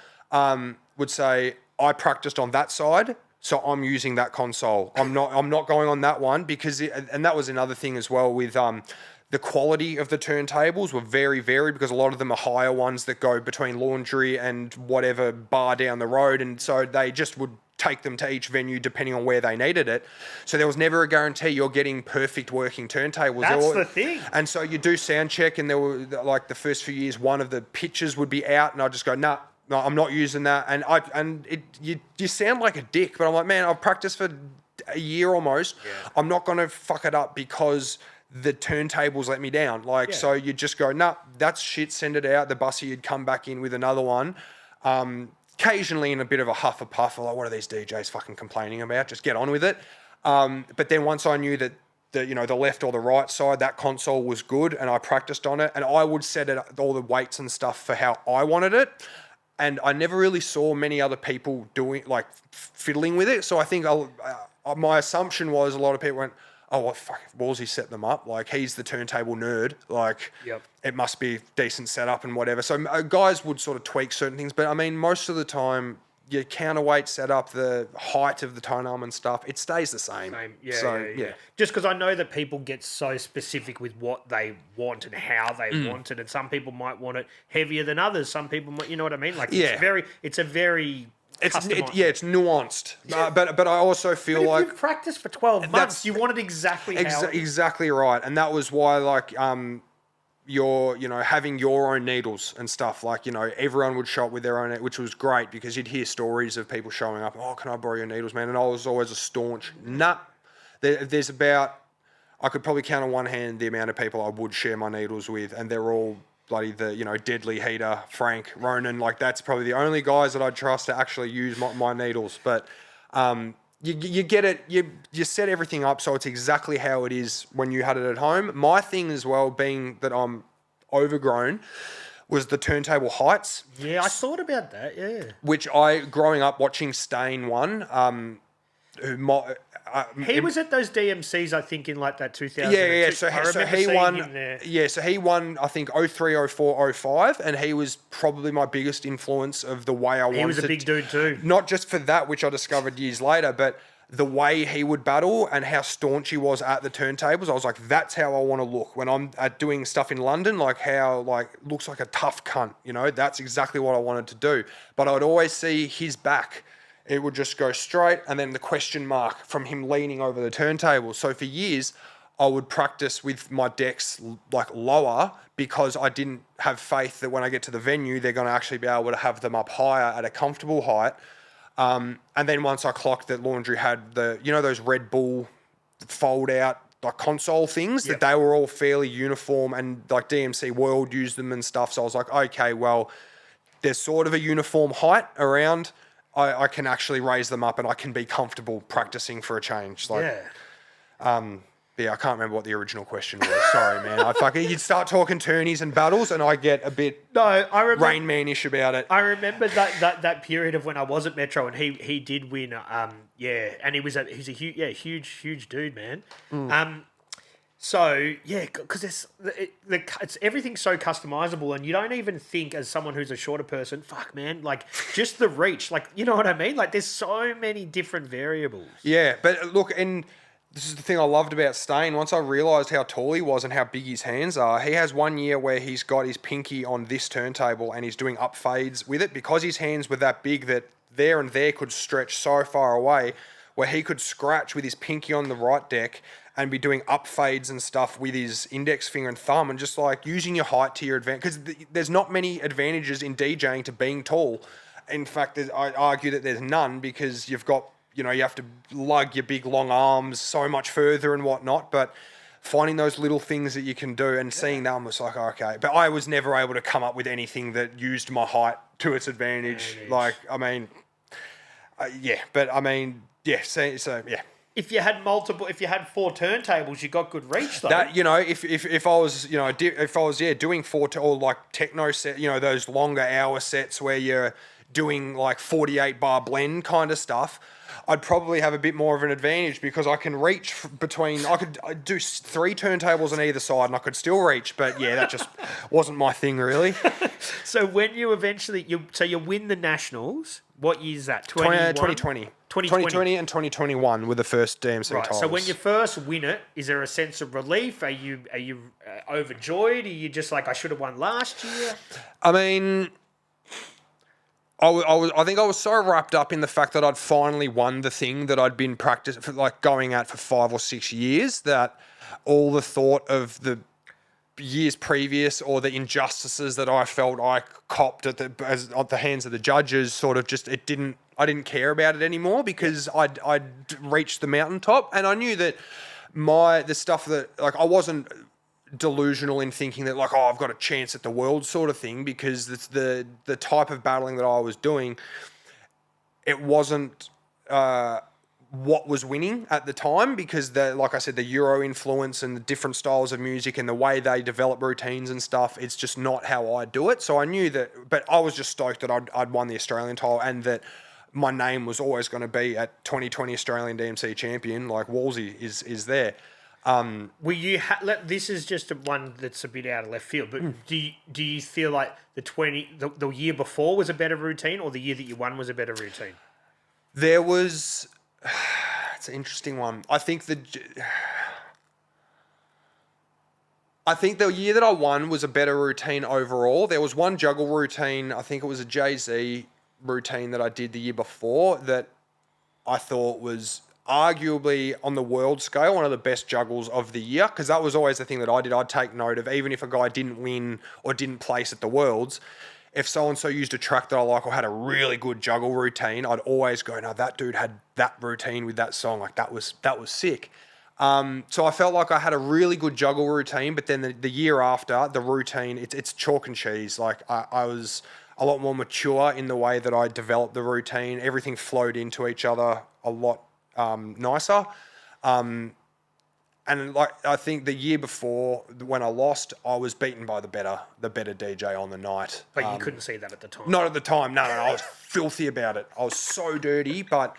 would say, I practiced on that side, so I'm using that console. I'm not going on that one because, and that was another thing as well with the quality of the turntables were very varied because a lot of them are higher ones that go between Laundry and whatever bar down the road. And so they just would take them to each venue depending on where they needed it. So there was never a guarantee you're getting perfect working turntables. That's the thing. And so you do sound check, and there were like the first few years, one of the pitches would be out, and I'd just go, no, I'm not using that. And you sound like a dick, but I'm like, man, I've practiced for a year almost. Yeah. I'm not going to fuck it up because the turntables let me down. So you just go, nah, that's shit, send it out. The bussy, you'd come back in with another one. Occasionally in a bit of a huff or puff, like, what are these DJs fucking complaining about? Just get on with it. But then once I knew that the left or the right side, that console was good, and I practiced on it, and I would set it all the weights and stuff for how I wanted it. And I never really saw many other people doing, like, fiddling with it. So I think my assumption was a lot of people went, oh, well, fuck, Wallzee set them up. Like, he's the turntable nerd. Like, It must be decent setup and whatever. So guys would sort of tweak certain things. But, I mean, most of the time, your counterweight setup, the height of the tone arm and stuff, it stays the same. Yeah. Just because I know that people get so specific with what they want and how they want it. And some people might want it heavier than others. Some people might, you know what I mean? Like, it's nuanced. But I also feel like you've practiced for 12 months, you want it exactly how exactly right. And that was why, like, you're having your own needles and stuff. Like, everyone would show up with their own, which was great because you'd hear stories of people showing up. Oh, can I borrow your needles, man? And I was always a staunch, nah. There's about, I could probably count on one hand the amount of people I would share my needles with, and they're all bloody Deadly Heater, Frank, Ronan. Like, that's probably the only guys that I'd trust to actually use my needles. But you get it, you set everything up so it's exactly how it is when you had it at home. My thing as well, being that I'm overgrown, was the turntable heights. Yeah, I thought about that, yeah. Which growing up watching Stain won, he was at those DMCs, I think, in like that 2000. Yeah. So he won. Yeah, so he won, I think, 03, 04, 05, and he was probably my biggest influence of the way I wanted. He was a big dude too. Not just for that, which I discovered years later, but the way he would battle and how staunch he was at the turntables. I was like, that's how I want to look when I'm doing stuff in London. Like, how looks like a tough cunt. That's exactly what I wanted to do. But I would always see his back. It would just go straight, and then the question mark from him leaning over the turntable. So for years, I would practice with my decks like lower because I didn't have faith that when I get to the venue, they're going to actually be able to have them up higher at a comfortable height. And then once I clocked that Laundry had those Red Bull fold out like console things, that they were all fairly uniform, and like DMC World used them and stuff. So I was like, okay, well, there's sort of a uniform height around. I can actually raise them up and I can be comfortable practicing for a change. I can't remember what the original question was. Sorry, man. You'd start talking tourneys and battles and I get a bit Rain Man-ish about it. I remember that period of when I was at Metro and he did win. And he's a huge dude, man. So, yeah, because it's everything's so customizable, and you don't even think, as someone who's a shorter person, fuck, man, like, just the reach, like, you know what I mean? Like, there's so many different variables. Yeah, but look, and this is the thing I loved about Stain. Once I realised how tall he was and how big his hands are, he has one year where he's got his pinky on this turntable and he's doing up fades with it because his hands were that big that there and there could stretch so far away where he could scratch with his pinky on the right deck and be doing up fades and stuff with his index finger and thumb and just like using your height to your advantage. Because there's not many advantages in DJing to being tall. In fact, I argue that there's none because you've got, you have to lug your big long arms so much further and whatnot. But finding those little things that you can do and seeing that, I was like, okay. But I was never able to come up with anything that used my height to its advantage. Like, I mean, yeah. But I mean, yeah. So yeah. If you had 4 turntables, you got good reach though. That, if I was, doing 4 or like techno set, those longer hour sets where you're doing like 48 bar blend kind of stuff, I'd probably have a bit more of an advantage because I can reach I'd do 3 turntables on either side and I could still reach, but yeah, that just wasn't my thing really. So when you eventually, you win the Nationals, what year is that? 2020. 2020 and 2021 were the first DMC titles. So when you first win it, is there a sense of relief? Are you overjoyed? Are you just like, I should have won last year? I mean, I think I was so wrapped up in the fact that I'd finally won the thing that I'd been going at for 5 or 6 years, that all the thought of the years previous or the injustices that I felt I copped at the hands of the judges sort of just, I didn't care about it anymore because I'd reached the mountaintop, and I knew that the stuff that, like, I wasn't delusional in thinking that like, oh, I've got a chance at the world sort of thing, because it's the type of battling that I was doing, it wasn't what was winning at the time, because like I said, the Euro influence and the different styles of music and the way they develop routines and stuff, it's just not how I do it. So I knew that, but I was just stoked that I'd won the Australian title and that my name was always going to be at 2020 Australian DMC Champion, like Wallzee is there. This is just one that's a bit out of left field, but do you feel like the year before was a better routine, or the year that you won was a better routine? There was, it's an interesting one. I think the year that I won was a better routine overall. There was one juggle routine, I think it was a Jay-Z routine that I did the year before that I thought was arguably on the world scale one of the best juggles of the year, because that was always the thing that I did. I'd take note of, even if a guy didn't win or didn't place at the Worlds, if so-and-so used a track that I like or had a really good juggle routine, I'd always go, no, that dude had that routine with that song. Like, that was sick. So I felt like I had a really good juggle routine, but then the year after, the routine, it's chalk and cheese. Like, I was a lot more mature in the way that I developed the routine. Everything flowed into each other a lot nicer. And like, I think the year before when I lost, I was beaten by the better DJ on the night. But you couldn't see that at the time. Not at the time. No. I was filthy about it. I was so dirty. But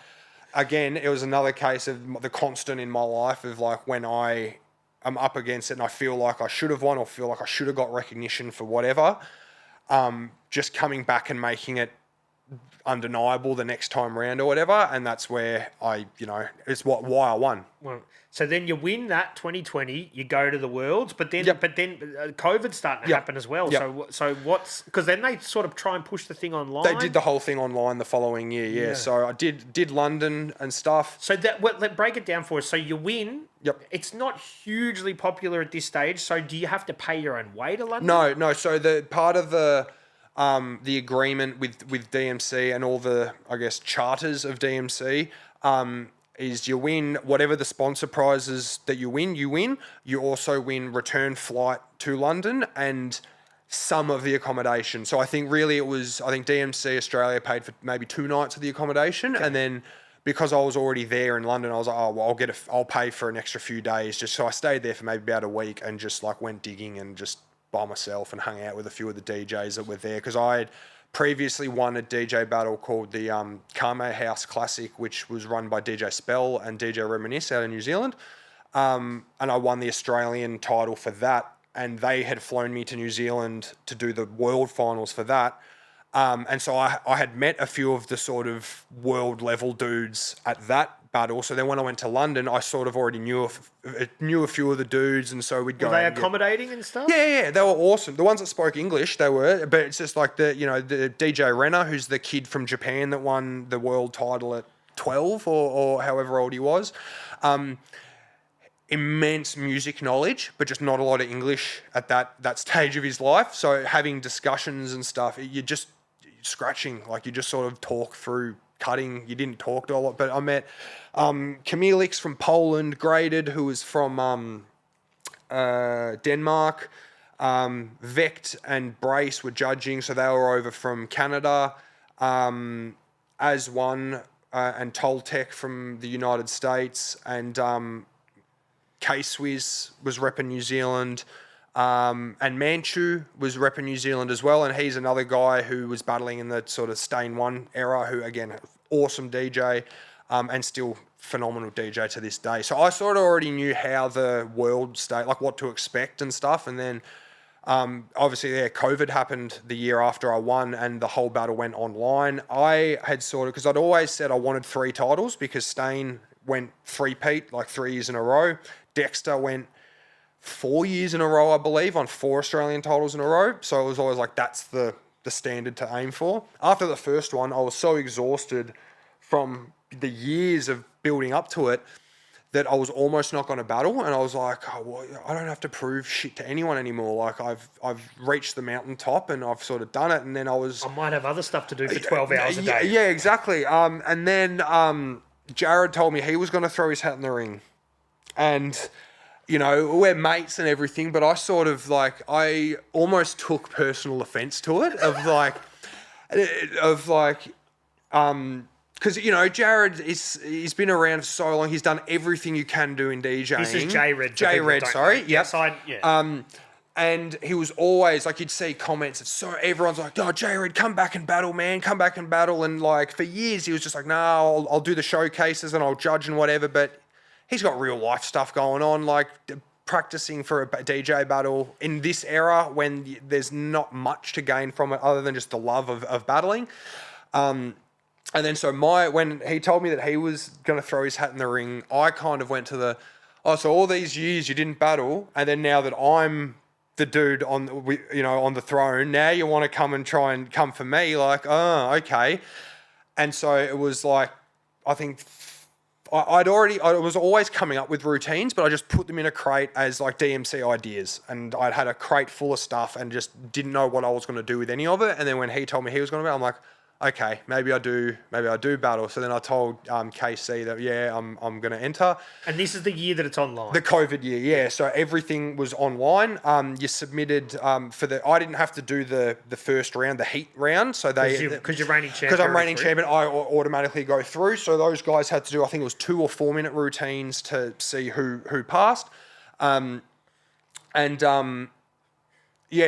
again, it was another case of the constant in my life of like, when I am up against it and I feel like I should have won or feel like I should have got recognition for whatever, just coming back and making it undeniable the next time round or whatever, and that's where it's why I won. Well, so then you win that 2020, you go to the Worlds, but then COVID's starting to happen as well. Yep. So what's, because then they sort of try and push the thing online. They did the whole thing online the following year, yeah. So I did London and stuff. So let's break it down for us. So you win. Yep. It's not hugely popular at this stage. So do you have to pay your own way to London? No. So the part of the agreement with DMC and all the, I guess, charters of DMC, is you win whatever the sponsor prizes that you win. You also win return flight to London and some of the accommodation. So I think really DMC Australia paid for maybe 2 nights of the accommodation. Okay. And then because I was already there in London, I was like, oh, well, I'll pay for an extra few days. Just so I stayed there for maybe about a week and just like went digging and just by myself and hung out with a few of the DJs that were there, because I had previously won a DJ battle called the Kame House Classic, which was run by DJ Spell and DJ Reminisce out of New Zealand, and I won the Australian title for that, and they had flown me to New Zealand to do the world finals for that, and so I had met a few of the sort of world level dudes at that battle. So then when I went to London, I sort of already knew a few of the dudes, and so we'd go. Were they accommodating and stuff? Yeah, they were awesome. The ones that spoke English, they were, but it's just like the DJ Renner, who's the kid from Japan that won the world title at 12 or however old he was. Immense music knowledge, but just not a lot of English at that stage of his life. So having discussions and stuff, you're scratching, like you just sort of talk through cutting. You didn't talk to a lot, but I met Kamilix from Poland, Graded, who was from Denmark. Vect and Brace were judging, so they were over from Canada. As one and Toltec from the United States, and K-Swiss was repping New Zealand, and Manchu was repping New Zealand as well, and he's another guy who was battling in the sort of Stain 1 era, who, again, awesome DJ, and still phenomenal DJ to this day. So I sort of already knew how the world state, like what to expect and stuff, and then obviously, COVID happened the year after I won, and the whole battle went online. I had sort of, because I'd always said I wanted 3 titles, because Stain went 3-peat, like 3 years in a row. Dexter went 4 years in a row, I believe, on 4 Australian titles in a row. So it was always like, that's the standard to aim for. After the first one, I was so exhausted from the years of building up to it that I was almost not going to battle, and I was like, oh, well, I don't have to prove shit to anyone anymore. Like I've reached the mountaintop and I've sort of done it. And then I might have other stuff to do for 12 hours a day. Yeah, exactly. And then Jared told me he was going to throw his hat in the ring, and we're mates and everything, but I sort of I almost took personal offense to it because, Jared he's been around for so long. He's done everything you can do in DJing. This is J-Red. J-Red, sorry. Yes, yeah. And he was always, you'd see comments, so everyone's like, oh, J-Red, come back and battle, man. Come back and battle. And, for years, he was just like, no, I'll do the showcases and I'll judge and whatever. But he's got real life stuff going on, practicing for a DJ battle in this era when there's not much to gain from it other than just the love of battling. And then when he told me that he was going to throw his hat in the ring, I kind of went to so all these years you didn't battle, and then now that I'm the dude on the throne, now you want to come and try and come for me, oh, okay. And so it was I think I was always coming up with routines, but I just put them in a crate as DMC ideas, and I'd had a crate full of stuff and just didn't know what I was going to do with any of it. And then when he told me he was going to battle, I'm like, okay, maybe I do battle. So then I told KC that, yeah, I'm going to enter. And this is the year that it's online? The COVID year, yeah. So everything was online. You submitted I didn't have to do the first round, the heat round. So because you're reigning champion. Because I'm reigning champion, I automatically go through. So those guys had to do, I think it was 2 or 4 minute routines to see who passed. Yeah,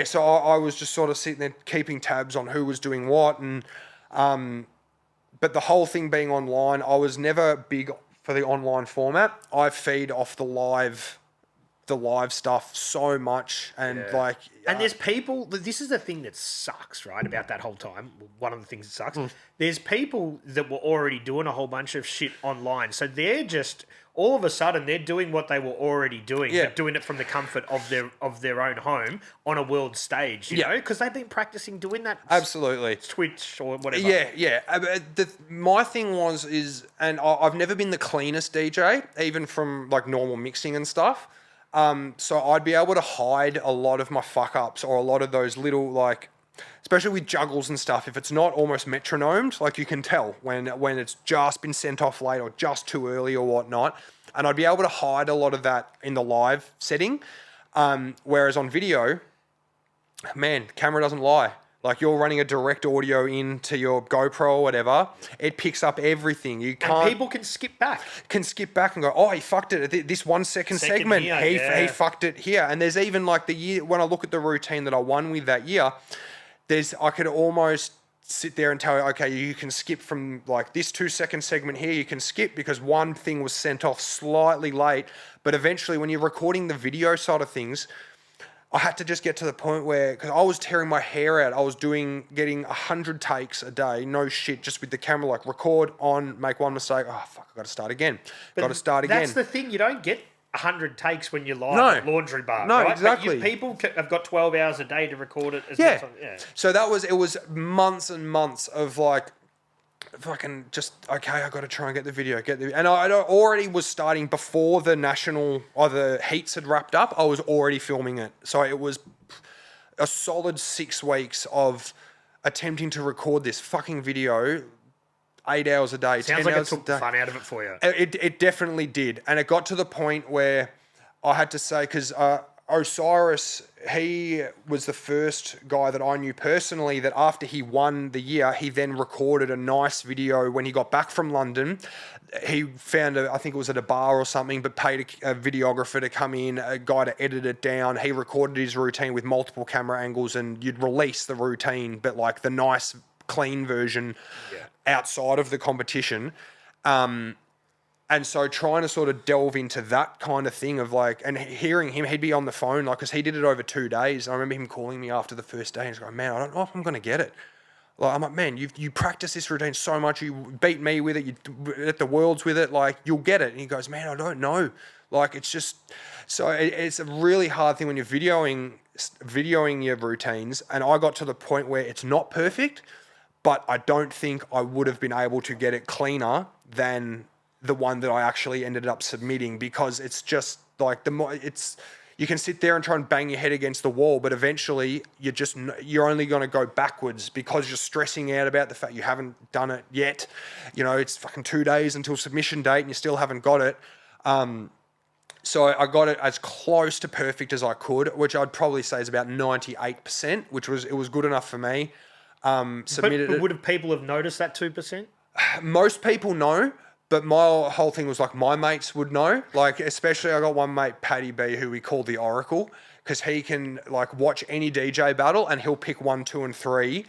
so I was just sort of sitting there keeping tabs on who was doing what, and but the whole thing being online, I was never big for the online format. I feed off the live stuff so much, and and there's people. This is the thing that sucks, right? About that whole time, one of the things that sucks. There's people that were already doing a whole bunch of shit online, so they're just all of a sudden they're doing what they were already doing, but doing it from the comfort of their own home on a world stage, you know, because they've been practicing doing that. Absolutely, Twitch or whatever. Yeah. My thing and I've never been the cleanest DJ, even from normal mixing and stuff. So I'd be able to hide a lot of my fuck ups or a lot of those little especially with juggles and stuff. If it's not almost metronomed, you can tell when it's just been sent off late or just too early or whatnot. And I'd be able to hide a lot of that in the live setting. Whereas on video, man, camera doesn't lie. You're running a direct audio into your GoPro or whatever, it picks up everything. You can't. And people can skip back. And go, oh, he fucked it at this 1 second segment. Here, he fucked it here. And there's even the year when I look at the routine that I won with that year, I could almost sit there and tell you, okay, you can skip from this 2 second segment here. You can skip because one thing was sent off slightly late. But eventually, when you're recording the video side of things, I had to just get to the point where, because I was tearing my hair out, I was getting 100 takes a day, no shit, just with the camera, like record on, make one mistake, oh fuck, I got to start again. Got to start again. That's the thing, you don't get 100 takes when you're live at Laundry Bar. No, right? exactly. But people have got 12 hours a day to record it. Yeah. So it was months and months of like, fucking just, okay, I got to try and get the video, and I already was starting before the national or the heats had wrapped up. I was already filming it, so it was a solid 6 weeks of attempting to record this fucking video, 8 hours a day. Sounds 10 like it hours took the fun out of it for you. It definitely did, and it got to the point where I had to say, because Osiris, he was the first guy that I knew personally that after he won the year, he then recorded a nice video when he got back from London. He found, I think it was at a bar or something, but paid a videographer to come in, a guy to edit it down. He recorded his routine with multiple camera angles, and you'd release the routine, but like the nice, clean version outside of the competition. And so trying to sort of delve into that kind of thing of like, and hearing him, he'd be on the phone, like, because he did it over 2 days. I remember him calling me after the first day and he's going, man, I don't know if I'm going to get it. Like, I'm like, man, you practice this routine so much, you beat me with it, you at the Worlds with it, like, you'll get it. And he goes, man, I don't know. Like, it's just, so it's a really hard thing when you're videoing your routines. And I got to the point where it's not perfect, but I don't think I would have been able to get it cleaner than the one that I actually ended up submitting, because it's just like you can sit there and try and bang your head against the wall, but eventually you're only going to go backwards because you're stressing out about the fact you haven't done it yet. You know, it's fucking 2 days until submission date and you still haven't got it. So I got it as close to perfect as I could, which I'd probably say is about 98%, it was good enough for me. Submitted but would people have noticed that 2%? Most people know. But my whole thing was like, my mates would know. Like, especially I got one mate, Paddy B, who we call the Oracle, because he can like watch any DJ battle and he'll pick 1, 2, and 3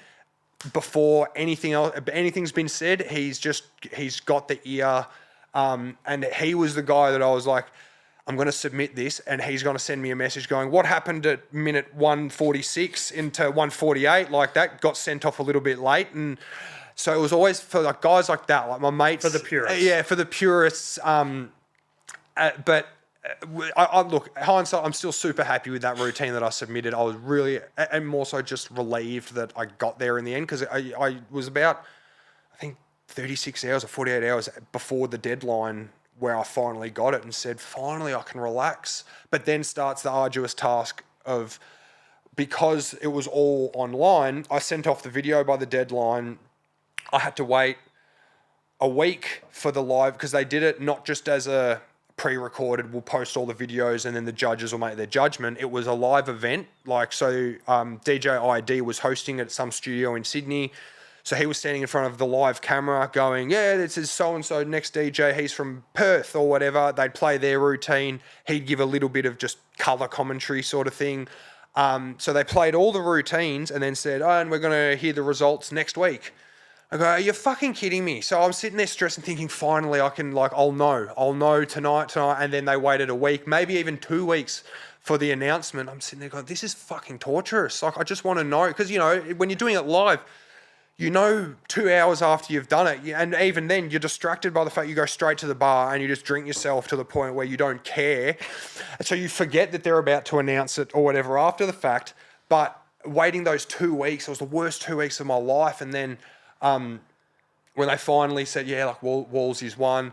before anything's been said. He's got the ear, and he was the guy that I was like, I'm going to submit this, and he's going to send me a message going, what happened at minute 146 into 148? Like, that got sent off a little bit late, and so it was always for like guys like that, like my mates. For the purists. Yeah, for the purists. But I look, hindsight, I'm still super happy with that routine that I submitted. I was really, and more so just relieved that I got there in the end, because I was about, I think, 36 hours or 48 hours before the deadline where I finally got it and said, finally I can relax. But then starts the arduous task of, because it was all online, I sent off the video by the deadline. I had to wait a week for the live, because they did it not just as a pre-recorded, we'll post all the videos and then the judges will make their judgment. It was a live event. Like, so DJ ID was hosting it at some studio in Sydney. So he was standing in front of the live camera going, yeah, this is so-and-so, next DJ, he's from Perth or whatever. They'd play their routine. He'd give a little bit of just colour commentary sort of thing. So they played all the routines and then said, oh, and we're going to hear the results next week. I go, are you fucking kidding me? So I'm sitting there stressed and thinking, finally I can, like, I'll know tonight. And then they waited a week, maybe even 2 weeks for the announcement. I'm sitting there going, this is fucking torturous. Like, I just want to know, because, you know, when you're doing it live, you know, 2 hours after you've done it, and even then you're distracted by the fact you go straight to the bar and you just drink yourself to the point where you don't care. And so you forget that they're about to announce it or whatever after the fact. But waiting those 2 weeks, it was the worst 2 weeks of my life. And then when they finally said, yeah, like Wallzee's won,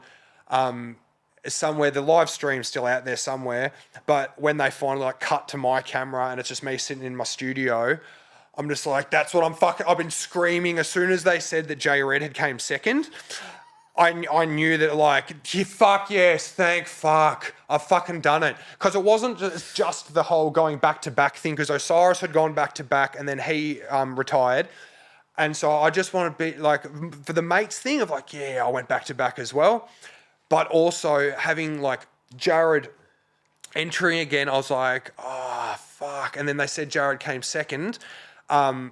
somewhere, the live stream's still out there somewhere, but when they finally like cut to my camera and it's just me sitting in my studio, I'm just like, that's what I've been screaming as soon as they said that Jay Redhead came second. I knew that, like, fuck yes, thank fuck, I've fucking done it. Because it wasn't just the whole going back-to-back thing, because Osiris had gone back-to-back and then he retired. And so I just want to be, like, for the mates thing of, like, yeah, I went back-to-back as well. But also having, like, Jared entering again, I was like, oh, fuck. And then they said Jared came second. I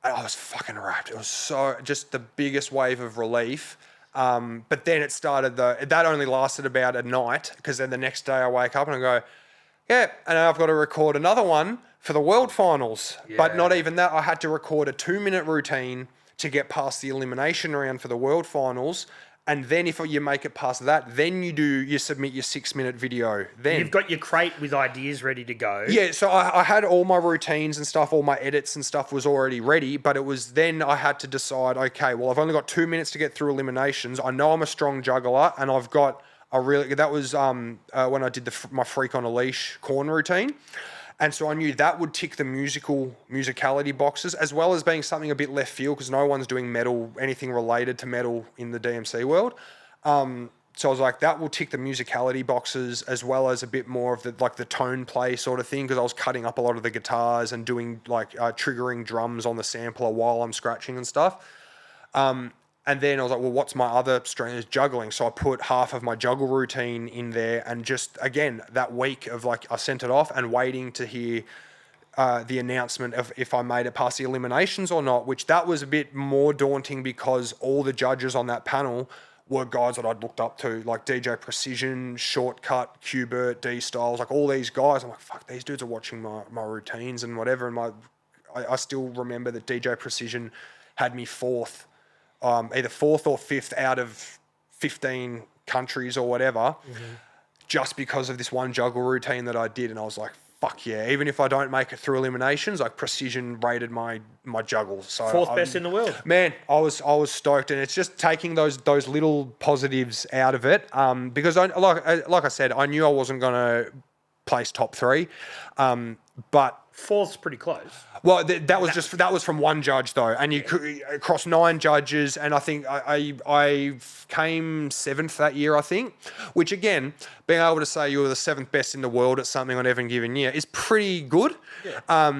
was fucking wrapped. It was so, just the biggest wave of relief. But then it started, that only lasted about a night, because then the next day I wake up and I go, Yeah, and I've got to record another one for the World Finals. But not Yeah. even that. I had to record a 2-minute routine to get past the elimination round for the World Finals. And then if you make it past that, then you submit your 6-minute video. Then You've got your crate with ideas ready to go. yeah, so I had all my routines and stuff, all my edits and stuff was already ready, but it was then I had to decide, okay, well, I've only got 2 minutes to get through eliminations. I know I'm a strong juggler, and I've got that was when I did my Freak on a Leash corn routine. And so I knew that would tick the musicality boxes, as well as being something a bit left field, because no one's doing metal, anything related to metal in the DMC world. So I was like, that will tick the musicality boxes, as well as a bit more of the tone play sort of thing, because I was cutting up a lot of the guitars and doing triggering drums on the sampler while I'm scratching and stuff. And then I was like, well, what's my other strength? Is juggling. So I put half of my juggle routine in there, and just, again, that week of I sent it off and waiting to hear the announcement of if I made it past the eliminations or not, which that was a bit more daunting because all the judges on that panel were guys that I'd looked up to, like DJ Precision, Shortcut, Qbert, D-Styles, like all these guys. I'm like, fuck, these dudes are watching my routines and whatever. And I still remember that DJ Precision had me fourth, either fourth or fifth out of 15 countries or whatever, just because of this one juggle routine that I did. And I was like, fuck yeah, even if I don't make it through eliminations, like Precision rated my juggles. So Fourth best in the world. Man, I was stoked, and it's just taking those little positives out of it. Because like I said, I knew I wasn't gonna place top 3, but Fourth's pretty close. well, that was from one judge though, and you could across 9 judges, and I think I came 7th that year, I think. Which again, being able to say you were the 7th best in the world at something on every given year is pretty good. Yeah.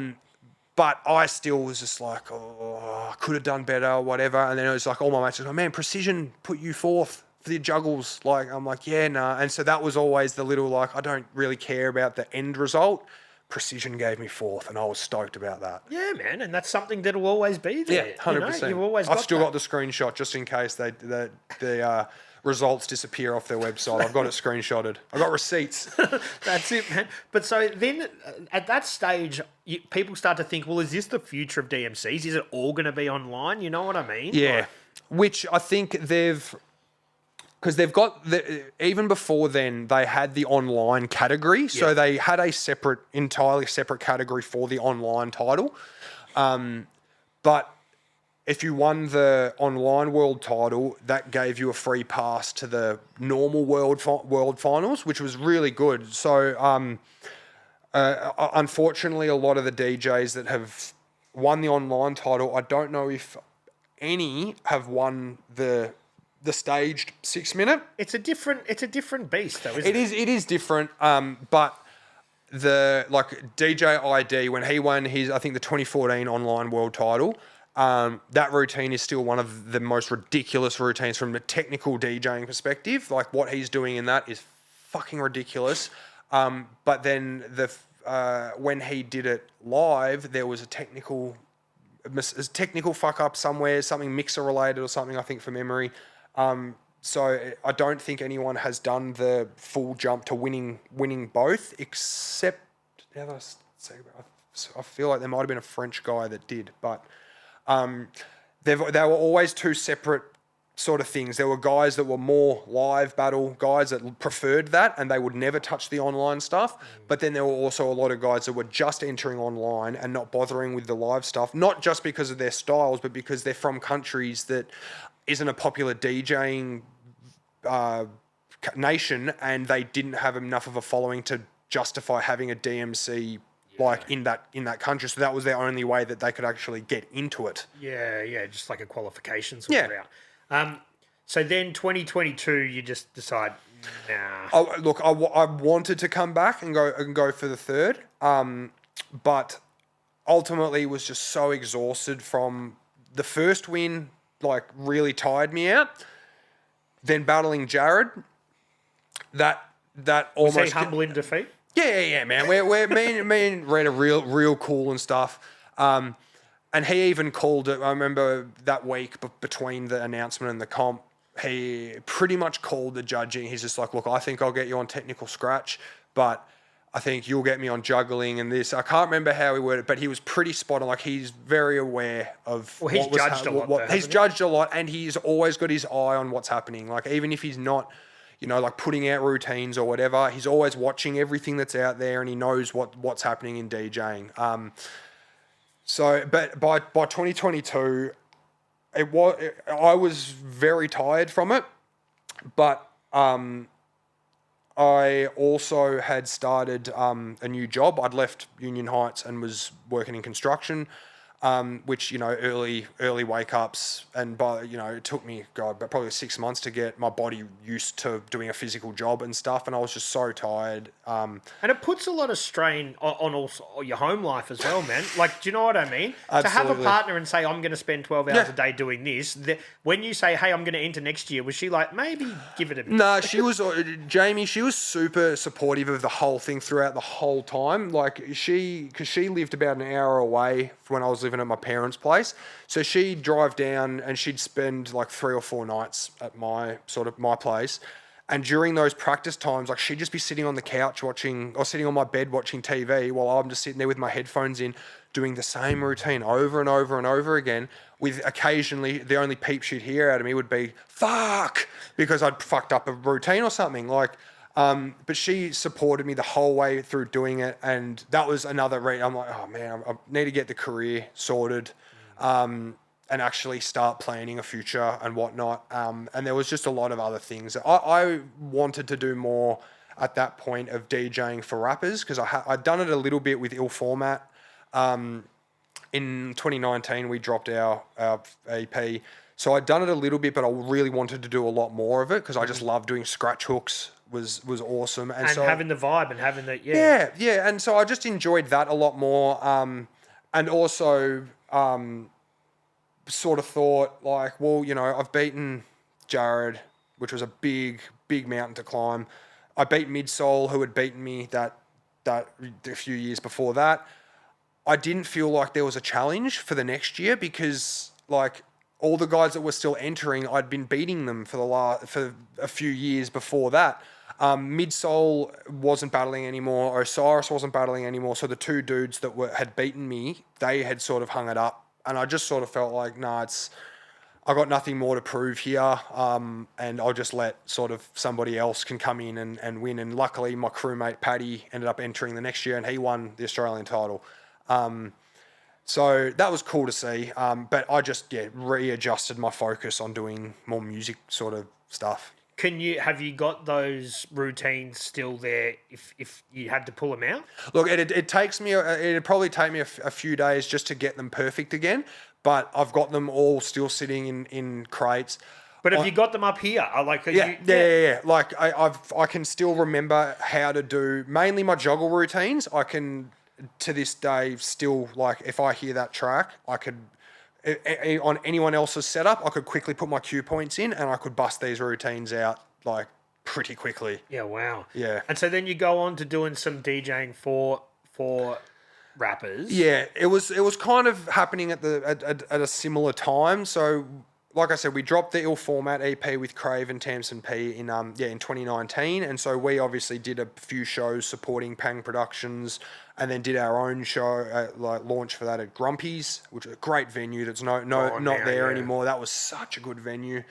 But I still was just like, oh, I could have done better or whatever. And then it was like all my mates were like, man, Precision put you 4th for the juggles. Like, I'm like, yeah, nah. And so that was always the little I don't really care about the end result. Precision gave me 4th, and I was stoked about that. Yeah, man, and that's something that'll always be there. Yeah, 100%. You've always I've still got the screenshot just in case the results disappear off their website. I've got it screenshotted. I've got receipts. That's it, man. But so then at that stage, people start to think, well, is this the future of DMCs? Is it all going to be online? You know what I mean? Yeah, which I think because they've got even before then they had the online category, so they had a entirely separate category for the online title. But if you won the online world title, that gave you a free pass to the normal world finals, which was really good. So unfortunately, a lot of the DJs that have won the online title, I don't know if any have won the staged 6-minute. It's a different beast, though, isn't it? It is different. But the DJ ID, when he won his, I think the 2014 online world title, that routine is still one of the most ridiculous routines from a technical DJing perspective. Like what he's doing in that is fucking ridiculous. But then when he did it live, there was a technical fuck up somewhere, something mixer related or something, I think, from memory. So I don't think anyone has done the full jump to winning both, except now that I feel like there might have been a French guy that did, but they were always 2 separate sort of things. There were guys that were more live battle guys that preferred that, and they would never touch the online stuff. But then there were also a lot of guys that were just entering online and not bothering with the live stuff, not just because of their styles, but because they're from countries that isn't a popular DJing nation, and they didn't have enough of a following to justify having a DMC in that country. So that was their only way that they could actually get into it. Yeah, just like a qualification sort of route. So then 2022, you just decide, nah. I wanted to come back and go for the 3rd, but ultimately was just so exhausted from the first win. Really tired me out. Then battling Jared, that almost was he humble in defeat? Yeah, man. We're me and Red are real cool and stuff. And he even called it. I remember that week between the announcement and the comp, he pretty much called the judging. He's just like, look, I think I'll get you on technical scratch, but I think you'll get me on juggling and this. I can't remember how he worded it, but he was pretty spot on. Like, he's very aware of he's judged a lot, though, he's judged a lot, and he's always got his eye on what's happening. Like, even if he's not, like putting out routines or whatever, he's always watching everything that's out there, and he knows what's happening in DJing. But by 2022, I was very tired from it, but I also had started a new job. I'd left Union Heights and was working in construction, which, early wake ups. And it took me, probably 6 months to get my body used to doing a physical job and stuff. And I was just so tired. And it puts a lot of strain on also your home life as well, man. Like, do you know what I mean? Absolutely. To have a partner and say, I'm going to spend 12 hours a day doing this. When you say, hey, I'm going to enter next year, was she like, maybe give it a bit? No, she was, Jamie, she was super supportive of the whole thing throughout the whole time. Like, because she lived about an hour away when I was living at my parents' place. So she'd drive down and she'd spend like 3 or 4 nights at my place. And during those practice times, like, she'd just be sitting on the couch sitting on my bed watching TV while I'm just sitting there with my headphones in, doing the same routine over and over and over again, with occasionally the only peep she'd hear out of me would be, fuck, because I'd fucked up a routine or something. Like, but she supported me the whole way through doing it. And that was another reason. I'm like, oh man, I need to get the career sorted. And actually start planning a future and whatnot. And there was just a lot of other things. I wanted to do more at that point of DJing for rappers, because I'd done it a little bit with Ill Format. In 2019, we dropped our EP. So I'd done it a little bit, but I really wanted to do a lot more of it, because I just love doing scratch hooks. Was awesome. And so, having the vibe and having the, Yeah. And so I just enjoyed that a lot more. And also... sort of thought like, well, I've beaten Jared, which was a big mountain to climb. I beat Midsole, who had beaten me that a few years before that. I didn't feel like there was a challenge for the next year, because like all the guys that were still entering, I'd been beating them for a few years before that. Midsole wasn't battling anymore. Osiris wasn't battling anymore. So the 2 dudes that had beaten me, they had sort of hung it up. And I just sort of felt like, I got nothing more to prove here, and I'll just let sort of somebody else can come in and win. And luckily, my crewmate Paddy ended up entering the next year, and he won the Australian title. So that was cool to see. But I just readjusted my focus on doing more music sort of stuff. Have you got those routines still there if you had to pull them out? Look, it'd probably take me a few days just to get them perfect again, but I've got them all still sitting in crates. But have you got them up here? Yeah. Like I can still remember how to do mainly my joggle routines. I can, to this day, still, like, if I hear that track, I could, on anyone else's setup, I could quickly put my cue points in and I could bust these routines out like pretty quickly. Yeah, wow. Yeah. And so then you go on to doing some DJing for rappers. Yeah, it was kind of happening at a similar time. So, like I said, we dropped the Ill Format EP with Crave and Tamsin P in 2019, and so we obviously did a few shows supporting Pang Productions, and then did our own show launch for that at Grumpy's, which is a great venue that's not there anymore. That was such a good venue.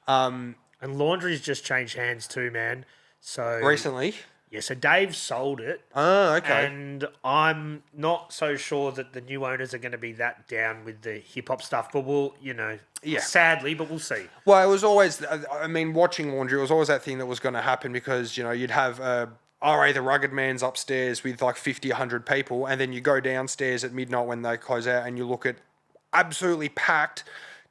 And Laundry's just changed hands too, man. So recently. Yeah, so Dave sold it. Oh, okay. And I'm not so sure that the new owners are going to be that down with the hip-hop stuff, but sadly, but we'll see. Well, it was always, watching Laundry, it was always that thing that was going to happen, because, you'd have RA the Rugged Man's upstairs with like 50, 100 people, and then you go downstairs at midnight when they close out and you look at absolutely packed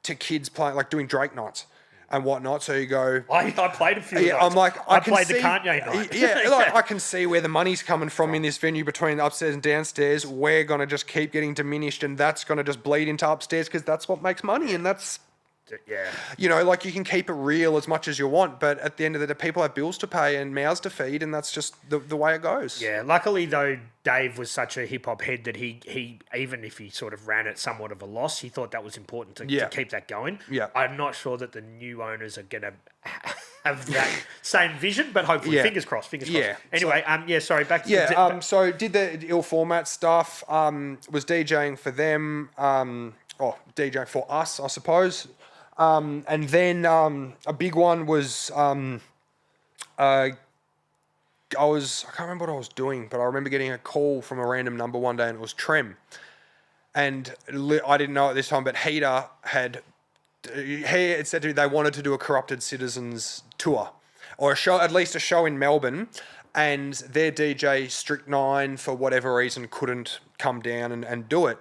to kids playing, like doing Drake nights and whatnot. So you go, I played a few. Yeah, nights. I'm like, I played the Kanye night. Yeah, like I can see where the money's coming from in this venue between upstairs and downstairs. We're gonna just keep getting diminished, and that's gonna just bleed into upstairs, because that's what makes money, and that's. Yeah. Like, you can keep it real as much as you want, but at the end of the day, people have bills to pay and mouths to feed, and that's just the way it goes. Yeah. Luckily, though, Dave was such a hip-hop head that he even if he sort of ran at somewhat of a loss, he thought that was important to keep that going. Yeah. I'm not sure that the new owners are going to have that same vision, but hopefully, Yeah. fingers crossed. Yeah. Anyway, sorry, back to Yeah, so did the ill format stuff, was DJing for them, DJing for us, I suppose. And then a big one was I can't remember what I was doing, but I remember getting a call from a random number one day, and it was Trem. And I didn't know at this time, but Heater had said to me they wanted to do a Corrupted Citizens tour, or a show, at least a show in Melbourne, and their DJ Strychnine, for whatever reason, couldn't come down and do it.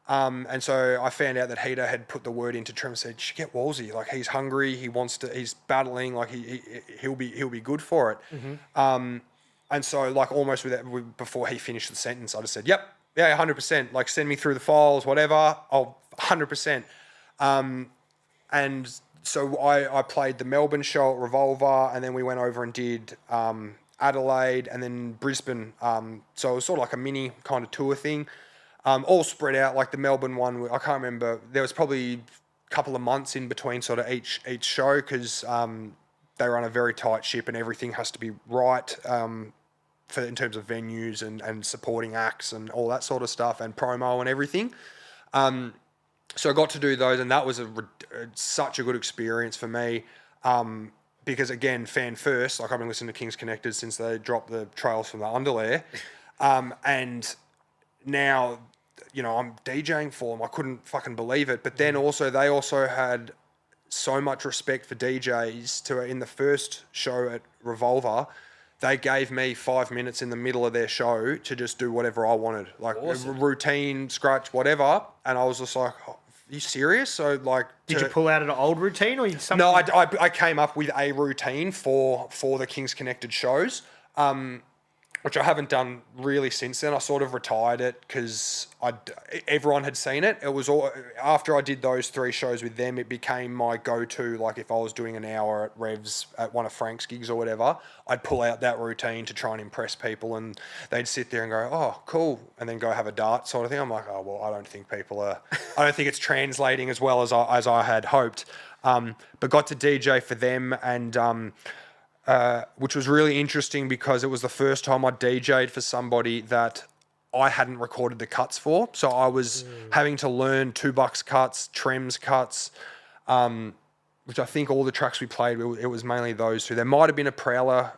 And so I found out that Heater had put the word into Trem and said, "You should get Wallzee. Like, he's hungry, he's battling, like he'll be good for it." Mm-hmm. And so, like, almost before he finished the sentence, I just said, "Yep, yeah, 100%. Like, send me through the files, whatever. I'll 100%." And so I played the Melbourne show at Revolver, and then we went over and did Adelaide, and then Brisbane. So it was sort of like a mini kind of tour thing, all spread out. Like the Melbourne one, I can't remember. There was probably a couple of months in between sort of each show, because they run a very tight ship, and everything has to be right in terms of venues and supporting acts and all that sort of stuff, and promo and everything. So I got to do those, and that was such a good experience for me, because, again, fan first. Like, I've been listening to Kings Connected since they dropped the Trails from the Underlair, and now, I'm DJing for them. I couldn't fucking believe it. But then they also had so much respect for DJs in the first show at Revolver. They gave me 5 minutes in the middle of their show to just do whatever I wanted, like routine, scratch, whatever. And I was just like, "Oh, are you serious?" So, like, did you pull out an old routine, or something? No, I came up with a routine for the Kings Connected shows, which I haven't done really since then. I sort of retired it because everyone had seen it. It was all after I did those 3 shows with them. It became my go-to. Like, if I was doing an hour at Revs at one of Frank's gigs or whatever, I'd pull out that routine to try and impress people, and they'd sit there and go, "Oh, cool," and then go have a dart sort of thing. I'm like, "Oh, well, I don't think it's translating as well as I had hoped." But got to DJ for them, and which was really interesting because it was the first time I DJ'd for somebody that I hadn't recorded the cuts for. So I was having to learn $2 cuts, Trem's cuts, which I think all the tracks we played, it was mainly those two. There might have been a Prowler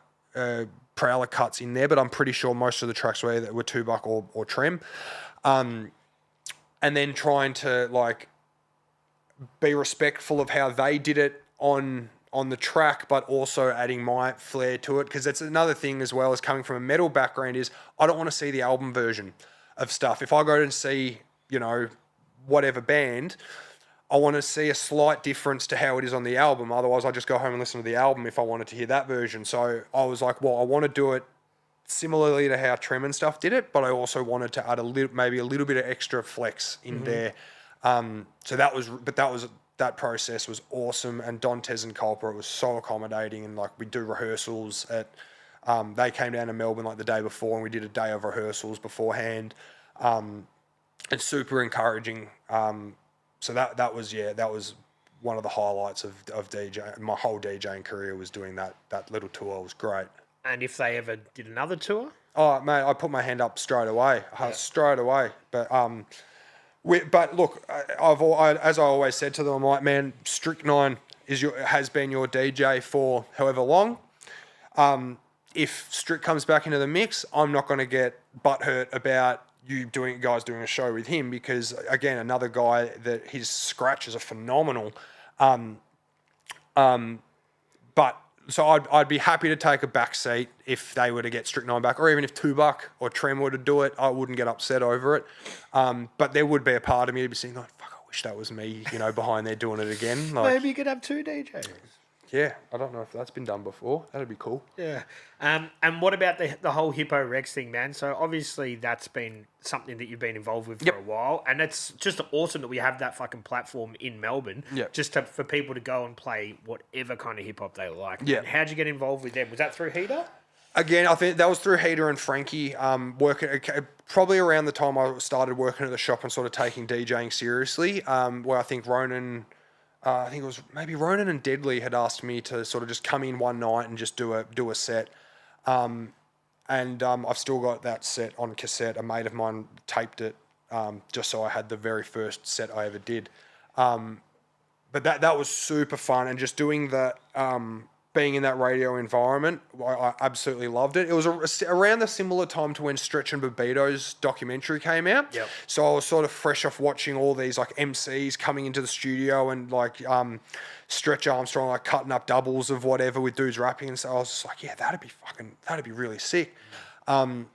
cuts in there, but I'm pretty sure most of the tracks were $2 or Trem. And then trying to, like, be respectful of how they did it on the track, but also adding my flair to it, because that's another thing as well as coming from a metal background, is I don't want to see the album version of stuff. If I go and see, whatever band, I want to see a slight difference to how it is on the album. Otherwise, I just go home and listen to the album if I wanted to hear that version. So I was like, well, I want to do it similarly to how Trem and stuff did it, but I also wanted to add maybe a little bit of extra flex in there. So that process was awesome, and Dantes and Culper was so accommodating, and, like, we do rehearsals at they came down to Melbourne like the day before, and we did a day of rehearsals beforehand. It's super encouraging. So that was one of the highlights of DJ. My whole DJing career was doing that little tour. It was great. And if they ever did another tour? Oh, mate, I put my hand up straight away. Straight away. But look, as I always said to them, I'm like, man, Strychnine has been your DJ for however long. If Strick comes back into the mix, I'm not going to get butthurt about you guys doing a show with him, because, again, another guy that his scratches are phenomenal. But so I'd be happy to take a back seat if they were to get Strychnine back, or even if $2 or Trem were to do it, I wouldn't get upset over it. But there would be a part of me to be saying, like, fuck, I wish that was me, behind there doing it again. Like, maybe you could have 2 DJs. Yeah, I don't know if that's been done before. That'd be cool. Yeah. And what about the whole Hippo Rex thing, man? So obviously that's been something that you've been involved with for a while, and it's just awesome that we have that fucking platform in Melbourne, just for people to go and play whatever kind of hip hop they like. Yeah. How'd you get involved with them? Was that through Heater? Again, I think that was through Heater and Frankie, working probably around the time I started working at the shop and sort of taking DJing seriously, where I think Ronan I think it was maybe Ronan and Deadly had asked me to sort of just come in one night and just do a set. I've still got that set on cassette. A mate of mine taped it just so I had the very first set I ever did. But that was super fun, and just doing that, being in that radio environment, I absolutely loved it. It was around the similar time to when Stretch and Babito's documentary came out. Yep. So I was sort of fresh off watching all these like MCs coming into the studio and like Stretch Armstrong like cutting up doubles of whatever with dudes rapping, and so I was just like, yeah, that'd be really sick. And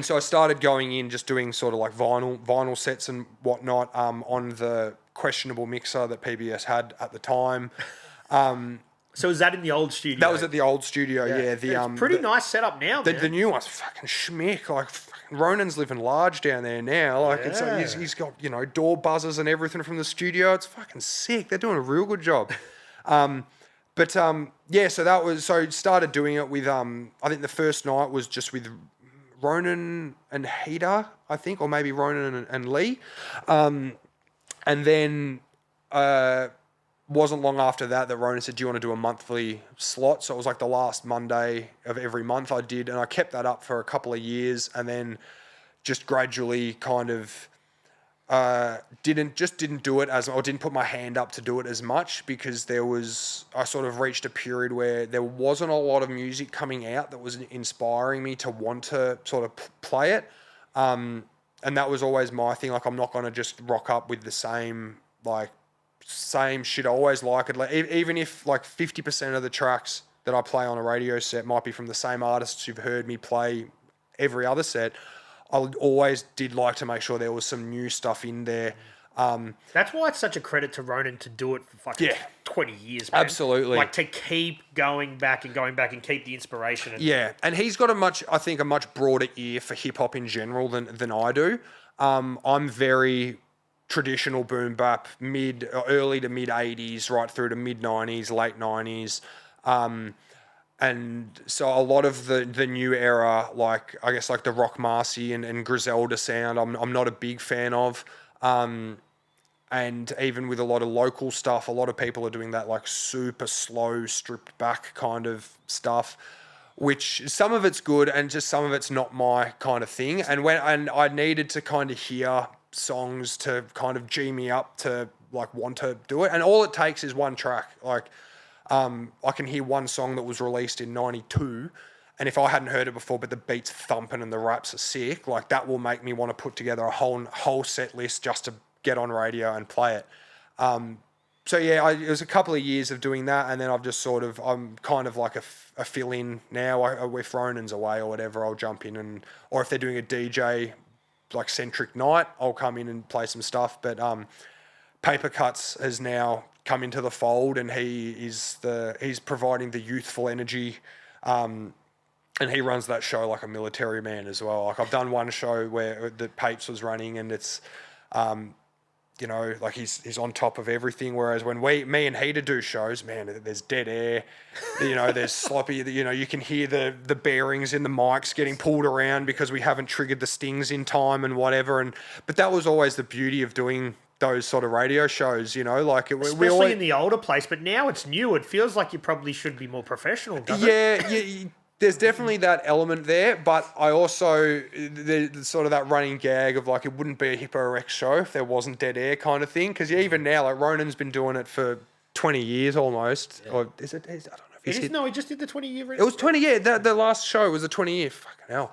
so I started going in, just doing sort of like vinyl sets and whatnot on the questionable mixer that PBS had at the time. So is that in the old studio? That was at the old studio, yeah. It's pretty nice setup now, man. The new one's fucking schmick. Like, fucking Ronan's living large down there now. Like, it's like he's got, door buzzers and everything from the studio. It's fucking sick. They're doing a real good job. So started doing it with, I think the first night was just with Ronan and Hader, I think, or maybe Ronan and Lee. And then wasn't long after that Ronan said, do you want to do a monthly slot? So it was like the last Monday of every month I did, and I kept that up for a couple of years, and then just gradually kind of didn't do it didn't put my hand up to do it as much, because I sort of reached a period where there wasn't a lot of music coming out that was inspiring me to want to sort of play it. And that was always my thing. Like, I'm not going to just rock up with the same shit I always like it. Like, even if like 50% of the tracks that I play on a radio set might be from the same artists who've heard me play every other set, I always did like to make sure there was some new stuff in there. That's why it's such a credit to Ronan to do it for fucking 20 years, man. Absolutely. Like, to keep going back and keep the inspiration. And he's got a much broader ear for hip hop in general than I do. I'm very traditional boom bap, early to mid 80s, right through to mid 90s, late 90s. And so a lot of the new era, like, I guess like the Rock Marcy and Griselda sound, I'm not a big fan of. And even with a lot of local stuff, a lot of people are doing that like super slow, stripped back kind of stuff, which some of it's good and just some of it's not my kind of thing. And I needed to kind of hear songs to kind of G me up to like want to do it. And all it takes is one track. Like, I can hear one song that was released in 92, and if I hadn't heard it before, but the beat's thumping and the raps are sick, like, that will make me want to put together a whole set list just to get on radio and play it. It was a couple of years of doing that, and then I'm kind of like a fill-in now. If Ronan's away or whatever, I'll jump in, or if they're doing a DJ like centric night, I'll come in and play some stuff. But Paper Cuts has now come into the fold, and he's providing the youthful energy, and he runs that show like a military man as well. Like, I've done one show where the Papes was running, and it's like he's on top of everything. Whereas when me and Heater do shows, man, there's dead air, there's sloppy, you can hear the bearings in the mics getting pulled around because we haven't triggered the stings in time and whatever. But that was always the beauty of doing those sort of radio shows, especially in the older place. But now it's new. It feels like you probably should be more professional, doesn't it? Yeah. There's definitely that element there, but I also, there's sort of that running gag of like, it wouldn't be a Hippo Rex show if there wasn't dead air kind of thing. Because even now, like, Ronan's been doing it for 20 years almost. Yeah. Or is it? I don't know if it is. No, he just did the 20-year. It was 20 year. The last show was a 20-year. Fucking hell.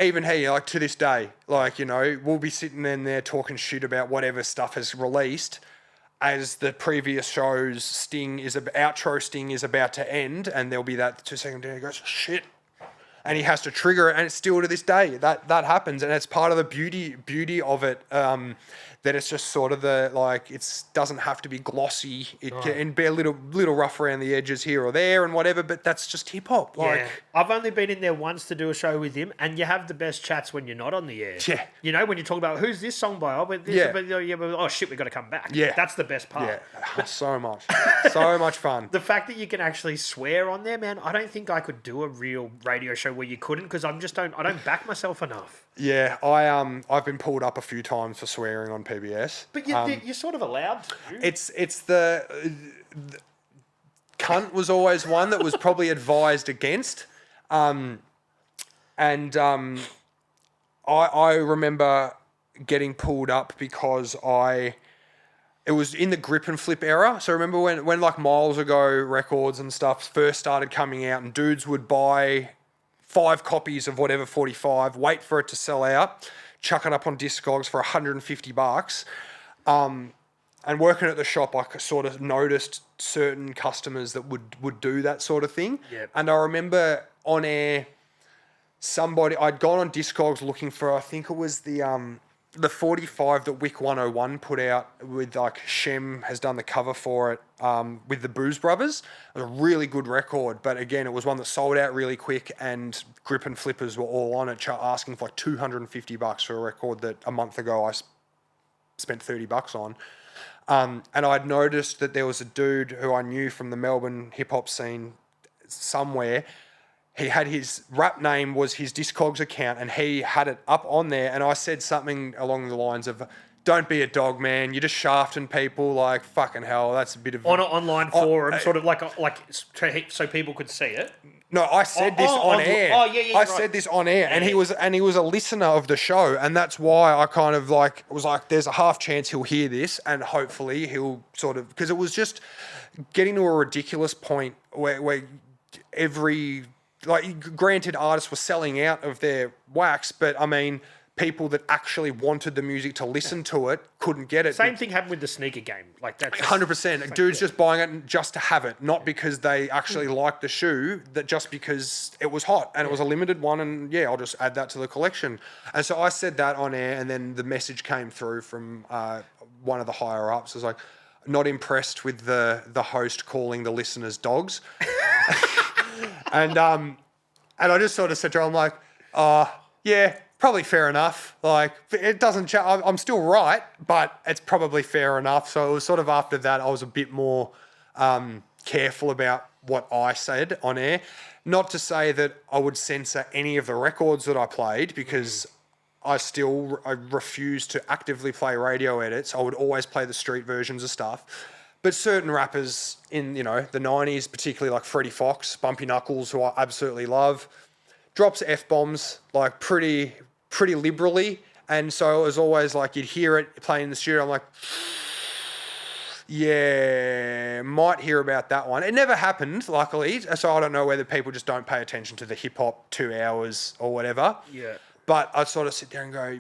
Even he, like, to this day, like, we'll be sitting in there talking shit about whatever stuff has released as the previous show's outro sting is about to end, and there'll be that 2 second there, he goes, shit. And he has to trigger it, and it's still to this day that happens, and it's part of the beauty of it, that it's just sort of it doesn't have to be glossy. It can be a little rough around the edges here or there and whatever, but that's just hip hop. Yeah. I've only been in there once to do a show with him, and you have the best chats when you're not on the air. Yeah. When you talk about who's this song by, oh shit, we got to come back. Yeah. That's the best part. Yeah. So much fun. The fact that you can actually swear on there, man, I don't think I could do a real radio show where you couldn't? Because I don't back myself enough. Yeah, I've been pulled up a few times for swearing on PBS. But you're sort of allowed to. It's the cunt was always one that was probably advised against. I remember getting pulled up because it was in the grip and flip era. So remember when like Miles Ago records and stuff first started coming out, and dudes would buy 5 copies of whatever 45, wait for it to sell out, chuck it up on Discogs for $150. And working at the shop, I sort of noticed certain customers that would do that sort of thing. Yep. And I remember on air, I'd gone on Discogs looking for, I think it was the 45 that Wick 101 put out with, like, Shem has done the cover for it with the Booze Brothers. It was a really good record, but again, it was one that sold out really quick, and Grip and Flippers were all on it, asking for like $250 for a record that a month ago I spent $30 on. And I'd noticed that there was a dude who I knew from the Melbourne hip-hop scene somewhere. He had his rap name was his Discogs account, and he had it up on there. And I said something along the lines of, "Don't be a dog, man. You're just shafting people. Like, fucking hell, that's a bit of..." On an online forum, sort of like so people could see it. No, I said this on air. I said this on air, and he was a listener of the show, and that's why I kind of like was like, there's a half chance he'll hear this, and hopefully he'll sort of, because it was just getting to a ridiculous point where every, like, granted, artists were selling out of their wax, but I mean, people that actually wanted the music to listen to it couldn't get it. Same thing happened with the sneaker game. Like, that's 100%. Dudes just buying it just to have it, not because they actually liked the shoe, that just because it was hot and it was a limited one, and yeah, I'll just add that to the collection. And so I said that on air, and then the message came through from one of the higher ups. It was like, not impressed with the host calling the listeners dogs. And I just sort of said to her, I'm like, yeah, probably fair enough. Like, it doesn't I'm still right, but it's probably fair enough. So it was sort of after that, I was a bit more careful about what I said on air. Not to say that I would censor any of the records that I played, because I refuse to actively play radio edits. I would always play the street versions of stuff. But certain rappers in, the 90s, particularly like Freddie Fox, Bumpy Knuckles, who I absolutely love, drops F-bombs like pretty liberally. And so it was always like, you'd hear it playing in the studio. I'm like, yeah, might hear about that one. It never happened, luckily. So I don't know whether people just don't pay attention to the hip-hop 2 hours or whatever. Yeah. But I'd sort of sit there and go,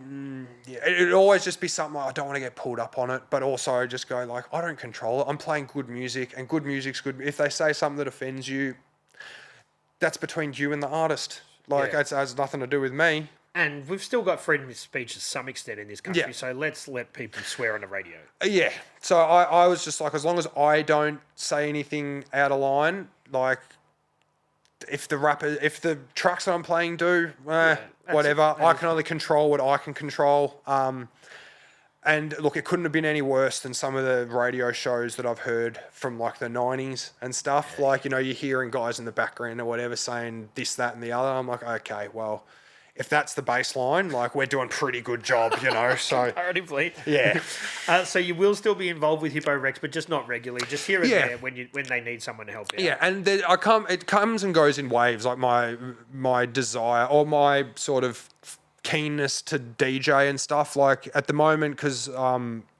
yeah. It'd always just be something like, I don't want to get pulled up on it, but also just go like, I don't control it. I'm playing good music, and good music's good. If they say something that offends you, that's between you and the artist. Like, it has nothing to do with me. And we've still got freedom of speech to some extent in this country, so let's let people swear on the radio. Yeah. So I was just like, as long as I don't say anything out of line, like, if the tracks that I'm playing do, whatever. I can only control what I can control. And look, it couldn't have been any worse than some of the radio shows that I've heard from like the 90s and stuff. Yeah. Like, you're hearing guys in the background or whatever saying this, that, and the other. I'm like, okay, well, if that's the baseline, like, we're doing a pretty good job, so. Comparatively. Yeah. So you will still be involved with Hippo Rex, but just not regularly, just here and there when they need someone to help out. Yeah, and it comes and goes in waves, like my desire or my sort of keenness to DJ and stuff. Like, at the moment, because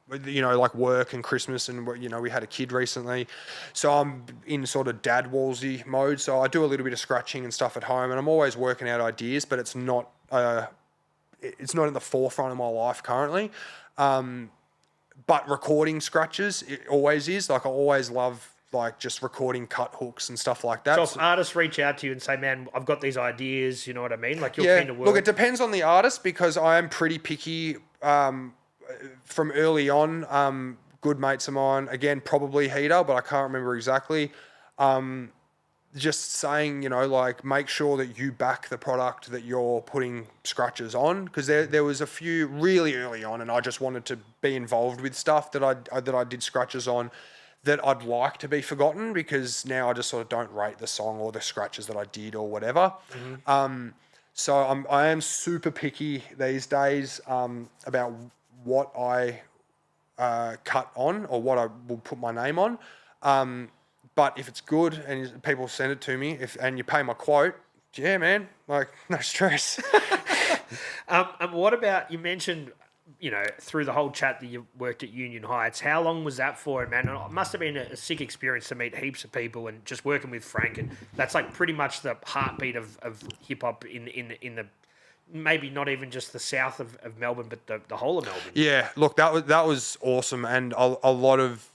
like work and Christmas, and we had a kid recently, so I'm in sort of dad Wallzee mode. So I do a little bit of scratching and stuff at home, and I'm always working out ideas, but it's not in the forefront of my life currently. But recording scratches, it always is. Like, I always love like just recording cut hooks and stuff like that. So if artists reach out to you and say, "Man, I've got these ideas," you know what I mean? Like, you're keen to work. Look, it depends on the artist, because I am pretty picky. From early on, good mates of mine, again, probably Heater, but I can't remember exactly. Just saying, like, make sure that you back the product that you're putting scratches on, because there was a few really early on, and I just wanted to be involved with stuff that I did scratches on, that I'd like to be forgotten, because now I just sort of don't rate the song or the scratches that I did or whatever. So I am super picky these days about what I cut on or what I will put my name on. But if it's good and people send it to me, and you pay my quote, yeah, man, like, no stress. And what about, you mentioned, through the whole chat that you worked at Union Heights, how long was that for? And man, it must have been a sick experience to meet heaps of people and just working with Frank. And that's like pretty much the heartbeat of hip hop in the maybe not even just the south of Melbourne, but the whole of Melbourne. Yeah, look, that was awesome, and a lot of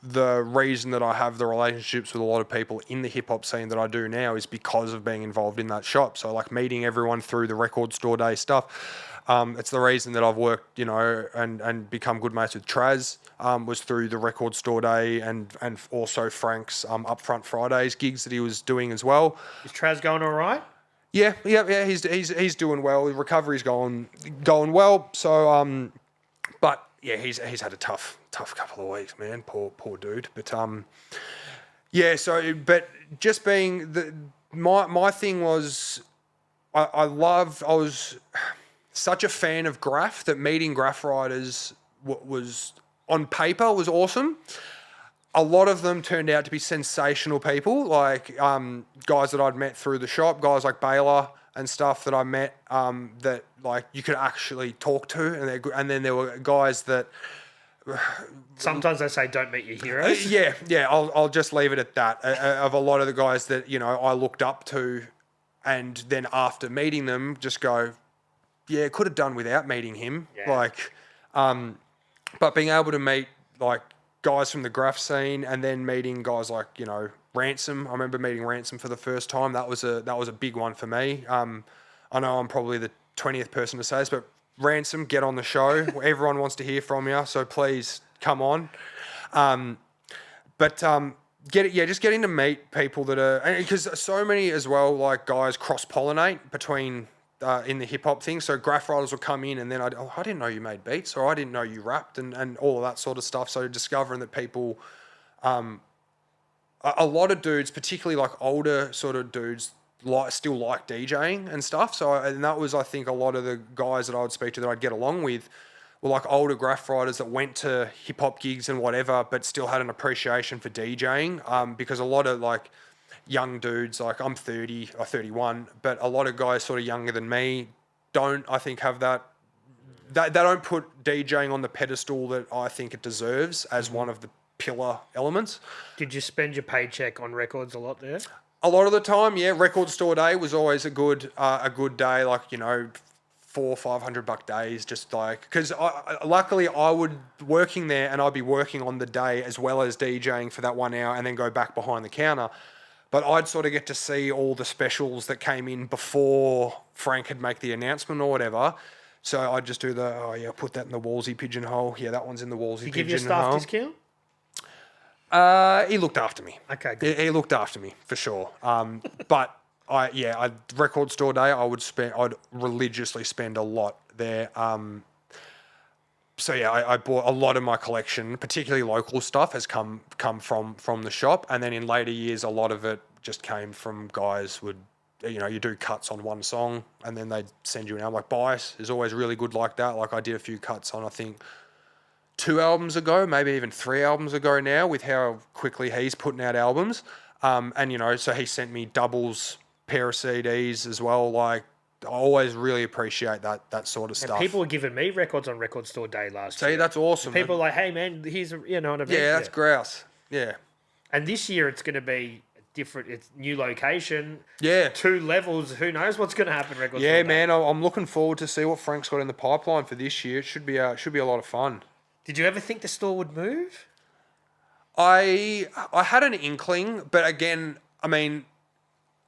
the reason that I have the relationships with a lot of people in the hip hop scene that I do now is because of being involved in that shop. So like meeting everyone through the record store day stuff. It's the reason that I've worked, and become good mates with Traz, was through the record store day and also Frank's Upfront Fridays gigs that he was doing as well. Is Traz going all right? Yeah. He's doing well. The recovery's going well. So, but yeah, he's had a tough couple of weeks, man. Poor dude. But yeah. So, but just being my thing was, I was such a fan of graph that meeting graph writers was on paper was awesome. A lot of them turned out to be sensational people, like guys that I'd met through the shop, guys like Baylor and stuff that I met that like you could actually talk to, and then there were guys that. Sometimes I say don't meet your heroes. Yeah. I'll just leave it at that. Of a lot of the guys that I looked up to, and then after meeting them, just go, yeah, could have done without meeting him. Yeah. Like, but being able to meet like guys from the graph scene, and then meeting guys like Ransom. I remember meeting Ransom for the first time. That was a big one for me. I know I'm probably the 20th person to say this, but Ransom, get on the show. Everyone wants to hear from you, so please come on. Just getting to meet people that are, because so many as well, like guys cross-pollinate between in the hip hop thing. So graph writers will come in, and then I didn't know you made beats, or I didn't know you rapped, and all of that sort of stuff. So discovering that people, a lot of dudes, particularly like older sort of dudes, still like DJing and stuff. So, and that was, I think, a lot of the guys that I would speak to that I'd get along with were like older graph writers that went to hip hop gigs and whatever, but still had an appreciation for DJing. Because a lot of like young dudes, like I'm 30 or 31, but a lot of guys sort of younger than me don't, I think, have that. They don't put DJing on the pedestal that I think it deserves as one of the pillar elements. Did you spend your paycheck on records a lot there? A lot of the time, yeah. Record store day was always a good day, like, $400 or $500 days, just like, because luckily I would working there, and I'd be working on the day as well as DJing for that 1 hour, and then go back behind the counter. But I'd sort of get to see all the specials that came in before Frank had make the announcement or whatever. So I'd just do put that in the Wallzee pigeonhole. Yeah, that one's in the Wallzee pigeonhole. Did he give you a staff discount? He looked after me. Okay, good. He looked after me for sure. But record store day, I'd religiously spend a lot there. I bought a lot of my collection, particularly local stuff, has come from the shop, and then in later years, a lot of it just came from guys would, you do cuts on one song, and then they'd send you an album. Like Bias is always really good like that. Like I did a few cuts on, I think, 2 albums ago, maybe even 3 albums ago now, with how quickly he's putting out albums. So he sent me doubles, pair of CDs as well. Like, I always really appreciate that sort of stuff. People were giving me records on Record Store Day last year. See, that's awesome. People are like, hey man, here's an event. Yeah, that's grouse. Yeah. And this year it's going to be different. It's new location. Yeah. 2 levels. Who knows what's going to happen? Record Store Yeah, Day. man. I'm looking forward to see what Frank's got in the pipeline for this year. It should be a lot of fun. Did you ever think the store would move? I had an inkling, but again, I mean,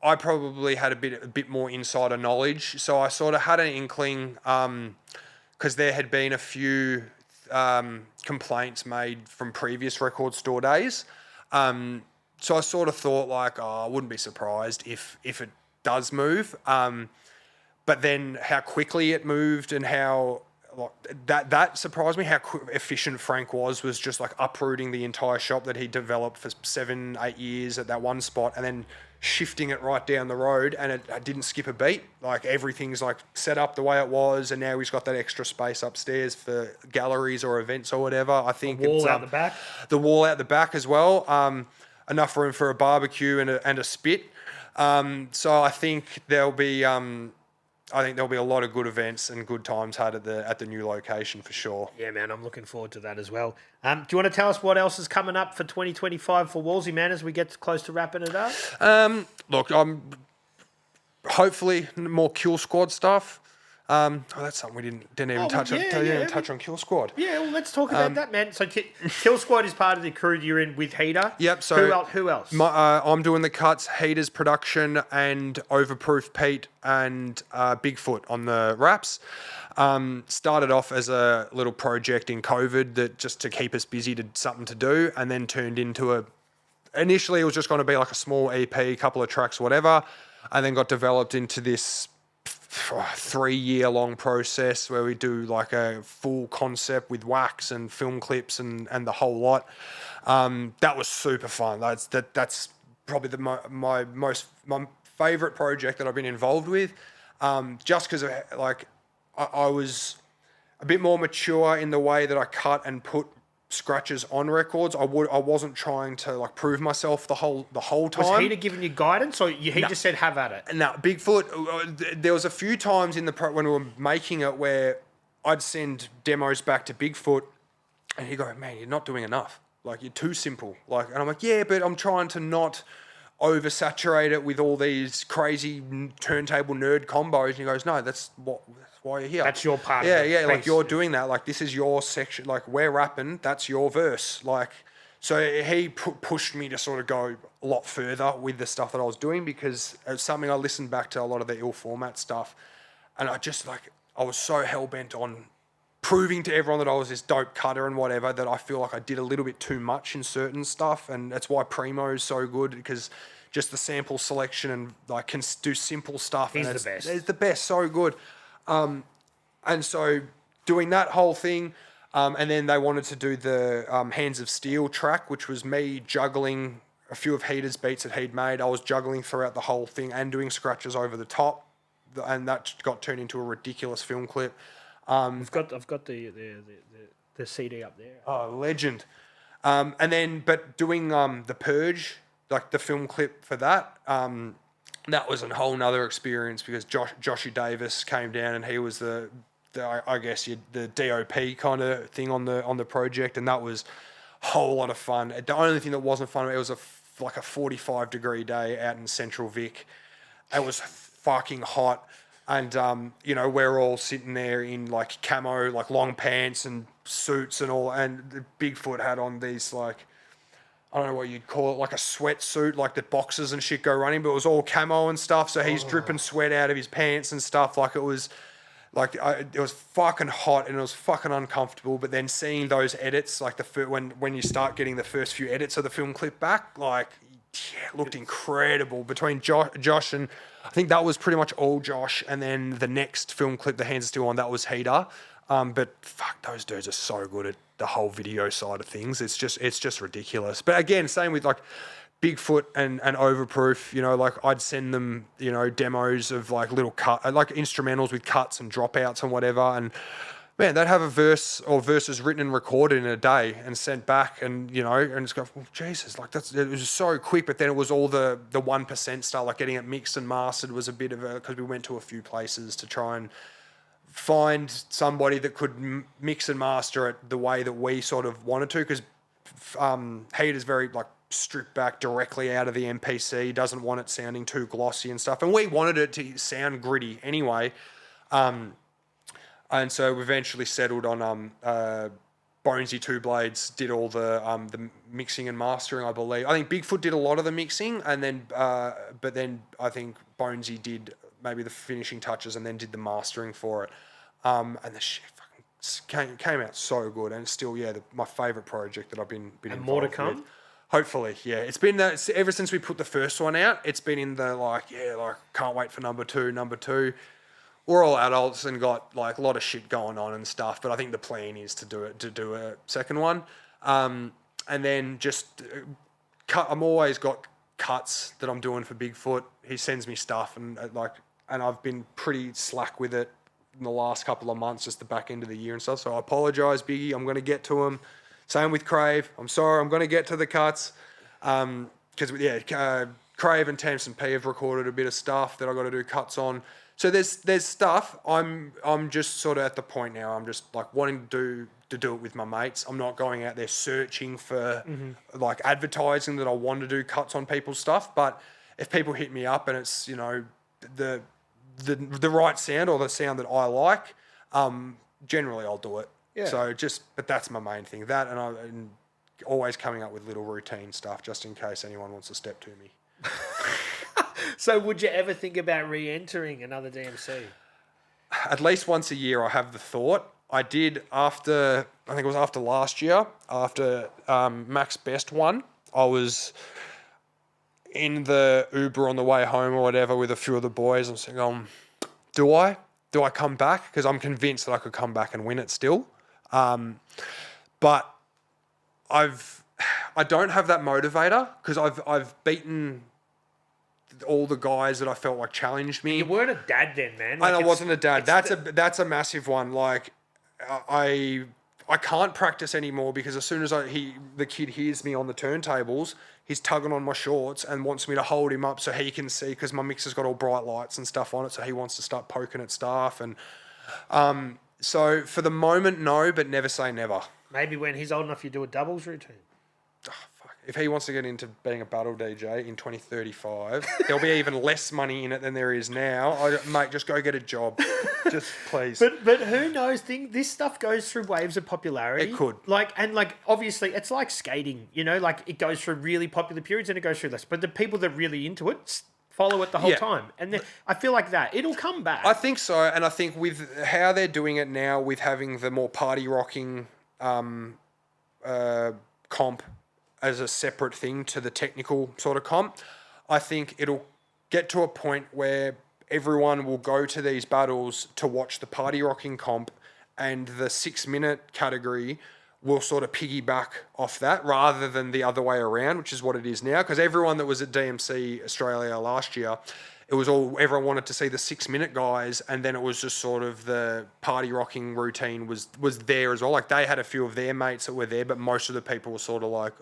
I probably had a bit more insider knowledge, so I sort of had an inkling because there had been a few complaints made from previous record store days. So I sort of thought like, I wouldn't be surprised if it does move. But then how quickly it moved and how that surprised me how efficient Frank was just like uprooting the entire shop that he developed for 7-8 years at that one spot, and then shifting it right down the road, and it didn't skip a beat. Like everything's like set up the way it was, and now he's got that extra space upstairs for galleries or events or whatever. I think the wall out the back. The wall out the back as well. Enough room for a barbecue and a spit. So I think there'll be a lot of good events and good times had at the new location for sure. Yeah, man, I'm looking forward to that as well. Do you want to tell us what else is coming up for 2025 for Wallzee, man, as we get close to wrapping it up? Look, I'm hopefully more Kill Squad stuff. That's something we didn't even touch on. Touch on Kill Squad. Yeah, well, let's talk about that, man. So Kill Squad is part of the crew you're in with Heater. Yep. So who else? I'm doing the cuts, Heater's production, and Overproof Pete and Bigfoot on the raps. Started off as a little project in COVID that just to keep us busy, something to do, and then turned into initially it was just going to be like a small EP, couple of tracks, whatever, and then got developed into this 3-year long process where we do like a full concept with wax and film clips and the whole lot. That was super fun. That's probably my favorite project that I've been involved with. Just because like I was a bit more mature in the way that I cut and put scratches on records. I wasn't trying to like prove myself the whole time. Was Heater giving you guidance, or he just said have at it? No, Bigfoot. There was a few times in when we were making it where I'd send demos back to Bigfoot, and he'd go, "Man, you're not doing enough. Like you're too simple." Like, and I'm like, "Yeah, but I'm trying to not oversaturate it with all these crazy turntable nerd combos." And he goes, "No, that's why you're here. That's your part. Yeah. Like you're doing that. Like this is your section. Like we're rapping. That's your verse. Like." So he pushed me to sort of go a lot further with the stuff that I was doing, because it's something I listened back to a lot of the ill format stuff, and I was so hell bent on proving to everyone that I was this dope cutter and whatever, that I feel like I did a little bit too much in certain stuff. And that's why Primo is so good, because just the sample selection and like can do simple stuff. He's the best. He's the best, so good. And so doing that whole thing, and then they wanted to do the Hands of Steel track, which was me juggling a few of Heater's beats that he'd made. I was juggling throughout the whole thing and doing scratches over the top, and that got turned into a ridiculous film clip. I've got the CD up there. Oh, legend. And then, but doing The Purge, like the film clip for that, that was a whole nother experience, because Joshy Davis came down and he was the DOP kind of thing on the project, and that was a whole lot of fun. The only thing that wasn't fun, it was like a 45-degree day out in Central Vic. It was fucking hot. And, we're all sitting there in like camo, like long pants and suits and all. And the Bigfoot had on these like, I don't know what you'd call it, like a sweatsuit, like the boxers and shit go running, but it was all camo and stuff. So he's dripping sweat out of his pants and stuff. Like it was fucking hot and it was fucking uncomfortable. But then seeing those edits, like when you start getting the first few edits of the film clip back, like, yeah, it looked incredible between Josh and I think that was pretty much all Josh, and then the next film clip, the Hands of Steel one, that was Heater. But fuck, those dudes are so good at the whole video side of things. It's just ridiculous. But again, same with like Bigfoot and Overproof. Like I'd send them demos of like little like instrumentals with cuts and dropouts and whatever, and man, they'd have a verse or verses written and recorded in a day and sent back, and and it's go, well, Jesus, like it was so quick. But then it was all the 1% stuff, like getting it mixed and mastered was a bit of because we went to a few places to try and find somebody that could mix and master it the way that we sort of wanted to, because Heater's very like stripped back directly out of the MPC, doesn't want it sounding too glossy and stuff, and we wanted it to sound gritty anyway. And so we eventually settled on Wallzee Two Blades did all the mixing and mastering, I believe. I think Bigfoot did a lot of the mixing, and then but then I think Wallzee did maybe the finishing touches and then did the mastering for it. And the shit fucking came out so good, and it's still my favourite project that I've been and more to come. With. Hopefully, yeah. It's been ever since we put the first one out. It's been in the can't wait for number two. we're all adults and got like a lot of shit going on and stuff. But I think the plan is to do a second one, and then just cut. I'm always got cuts that I'm doing for Bigfoot. He sends me stuff and I've been pretty slack with it in the last couple of months, just the back end of the year and stuff. So I apologise, Biggie. I'm going to get to him. Same with Crave. I'm sorry. I'm going to get to the cuts. Because Crave and Tamsin P have recorded a bit of stuff that I got to do cuts on. So there's stuff. I'm just sort of at the point now. I'm just like wanting to do it with my mates. I'm not going out there searching for like advertising that I want to do cuts on people's stuff. But if people hit me up and it's the right sound or the sound that I like, generally I'll do it. Yeah. So but that's my main thing. That and always coming up with little routine stuff just in case anyone wants to step to me. So would you ever think about re-entering another DMC? At least once a year I have the thought. I did I think it was after last year, after Max Best won. I was in the Uber on the way home or whatever with a few of the boys. I'm saying, do I come back? Because I'm convinced that I could come back and win it still. But I don't have that motivator because I've beaten all the guys that I felt like challenged me. You weren't a dad then, man. Like, and I wasn't a dad. That's a massive one. Like I can't practice anymore because as soon as the kid hears me on the turntables, he's tugging on my shorts and wants me to hold him up so he can see, because my mixer's got all bright lights and stuff on it, so he wants to start poking at stuff. And so for the moment, no, but never say never. Maybe when he's old enough, you do a doubles routine. Oh, fuck. If he wants to get into being a battle DJ in 2035, there'll be even less money in it than there is now. Mate, just go get a job. Just please. But who knows? This stuff goes through waves of popularity. It could. Obviously, it's like skating. Like it goes through really popular periods and it goes through less. But the people that are really into it follow it the whole time. And then I feel like that. It'll come back. I think so. And I think with how they're doing it now, with having the more party rocking comp as a separate thing to the technical sort of comp, I think it'll get to a point where everyone will go to these battles to watch the party rocking comp, and the 6-minute category will sort of piggyback off that rather than the other way around, which is what it is now. Because everyone that was at DMC Australia last year, everyone wanted to see the 6-minute guys, and then it was just sort of the party rocking routine was there as well. Like they had a few of their mates that were there, but most of the people were sort of like,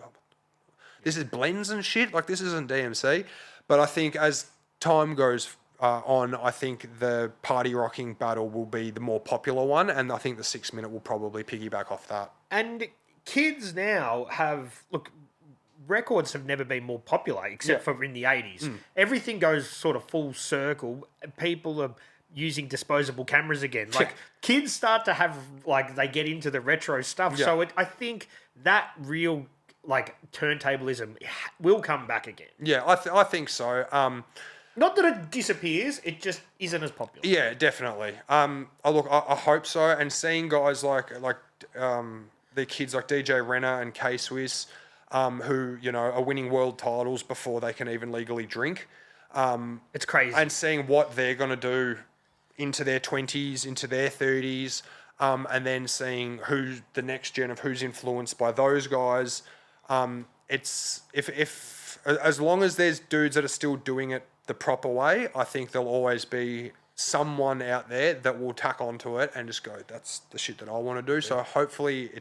this is blends and shit. Like this isn't DMC. But I think as time goes on, I think the party rocking battle will be the more popular one, and I think the 6-minute will probably piggyback off that. And kids now records have never been more popular except for in the 80s. Everything goes sort of full circle. People are using disposable cameras again. Like kids start to have they get into the retro stuff. Yeah. So I think that real turntablism will come back again. Yeah, I think so. Not that it disappears, it just isn't as popular. Yeah, definitely. I hope so. And seeing guys like the kids like DJ Renner and K-Swiss, who are winning world titles before they can even legally drink. It's crazy. And seeing what they're going to do into their 20s, into their 30s, and then seeing who the next gen of who's influenced by those guys. It's if as long as there's dudes that are still doing it the proper way, I think there'll always be someone out there that will tack onto it and just go, that's the shit that I want to do. So hopefully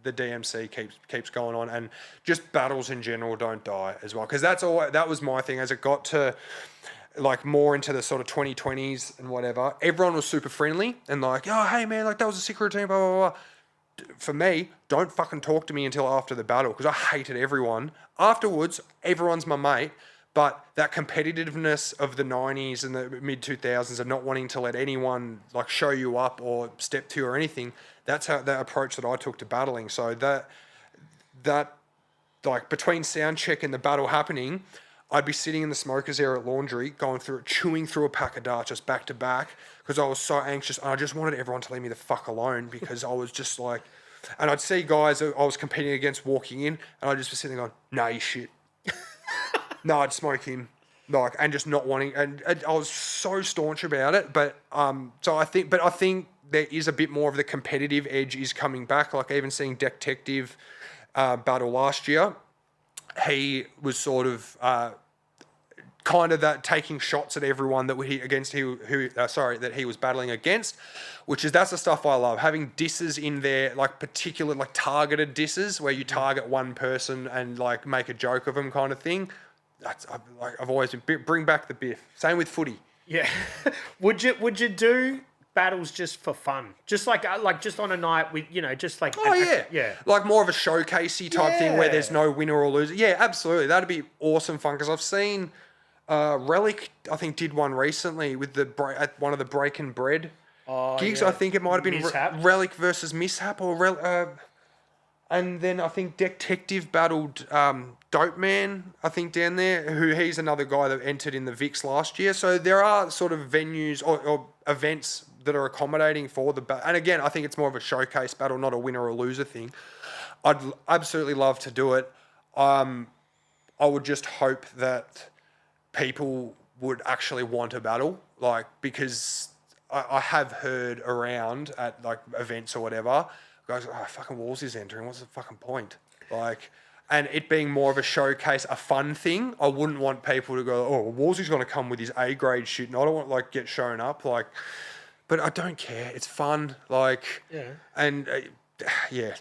the DMC keeps going on, and just battles in general don't die as well. Because that was my thing as it got to more into the sort of 2020s and whatever. Everyone was super friendly and like, oh, hey man, that was a sick routine, blah, blah, blah. For me, don't fucking talk to me until after the battle, because I hated everyone. Afterwards, everyone's my mate. But that competitiveness of the 90s and the mid-2000s of not wanting to let anyone show you up or step to you or anything, that's how the approach that I took to battling. So that between sound check and the battle happening, I'd be sitting in the smokers area at Laundry, chewing through a pack of darts just back to back, because I was so anxious and I just wanted everyone to leave me the fuck alone, because I was just and I'd see guys that I was competing against walking in, and I'd just be sitting there going, nah, you shit. No, I'd smoke him. like, and just not wanting, and I was so staunch about it. But I think there is a bit more of the competitive edge is coming back. Like even seeing Detective battle last year, he was sort of kind of that taking shots at everyone that that he was battling against, that's the stuff I love. Having disses in there, like particular, like targeted disses where you target one person and like make a joke of them, kind of thing. I've always been, bring back the biff. Same with footy. Yeah. Would you do battles just for fun? Just like just on a night with, just like... Yeah. Like more of a showcasey type thing where there's no winner or loser. Yeah, absolutely. That'd be awesome fun because I've seen Relic, I think, did one recently with at one of the Break and Bread gigs. I think it might have been Relic versus Mishap and then I think Detective battled Dope Man, I think, down there, he's another guy that entered in the VIX last year. So there are sort of venues or events that are accommodating for and again, I think it's more of a showcase battle, not a winner or loser thing. I'd absolutely love to do it. I would just hope that people would actually want a battle, like, because I have heard around at like events or whatever, guys, fucking Wallzee's entering. What's the fucking point? Like, and it being more of a showcase, a fun thing. I wouldn't want people to go, oh, Wallzee's going to come with his A grade shit, and I don't want like get shown up, like. But I don't care. It's fun, like. Yeah. And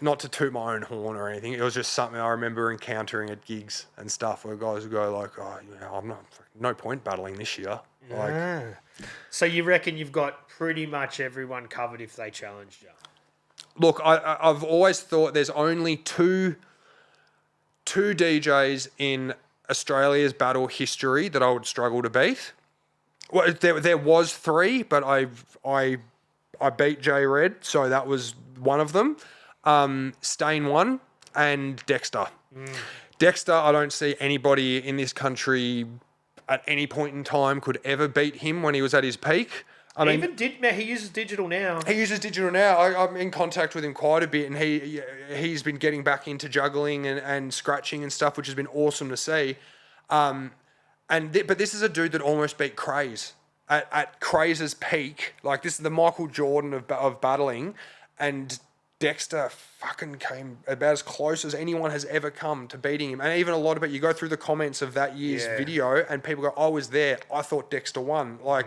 not to toot my own horn or anything. It was just something I remember encountering at gigs and stuff where guys would go like, I'm not. No point battling this year. Yeah. Like. So you reckon you've got pretty much everyone covered if they challenged you? Look, I've always thought there's only two DJs in Australia's battle history that I would struggle to beat. Well, there was three, but I beat J Red, so that was one of them. Stain won, and Dexter. Dexter, I don't see anybody in this country at any point in time could ever beat him when he was at his peak. He uses digital now. I'm in contact with him quite a bit, and he's been getting back into juggling and scratching and stuff, which has been awesome to see. But this is a dude that almost beat Craze at Craze's peak. Like, this is the Michael Jordan of battling, and Dexter fucking came about as close as anyone has ever come to beating him. And even a lot of it, you go through the comments of that year's video, and people go, I was there. I thought Dexter won. Like.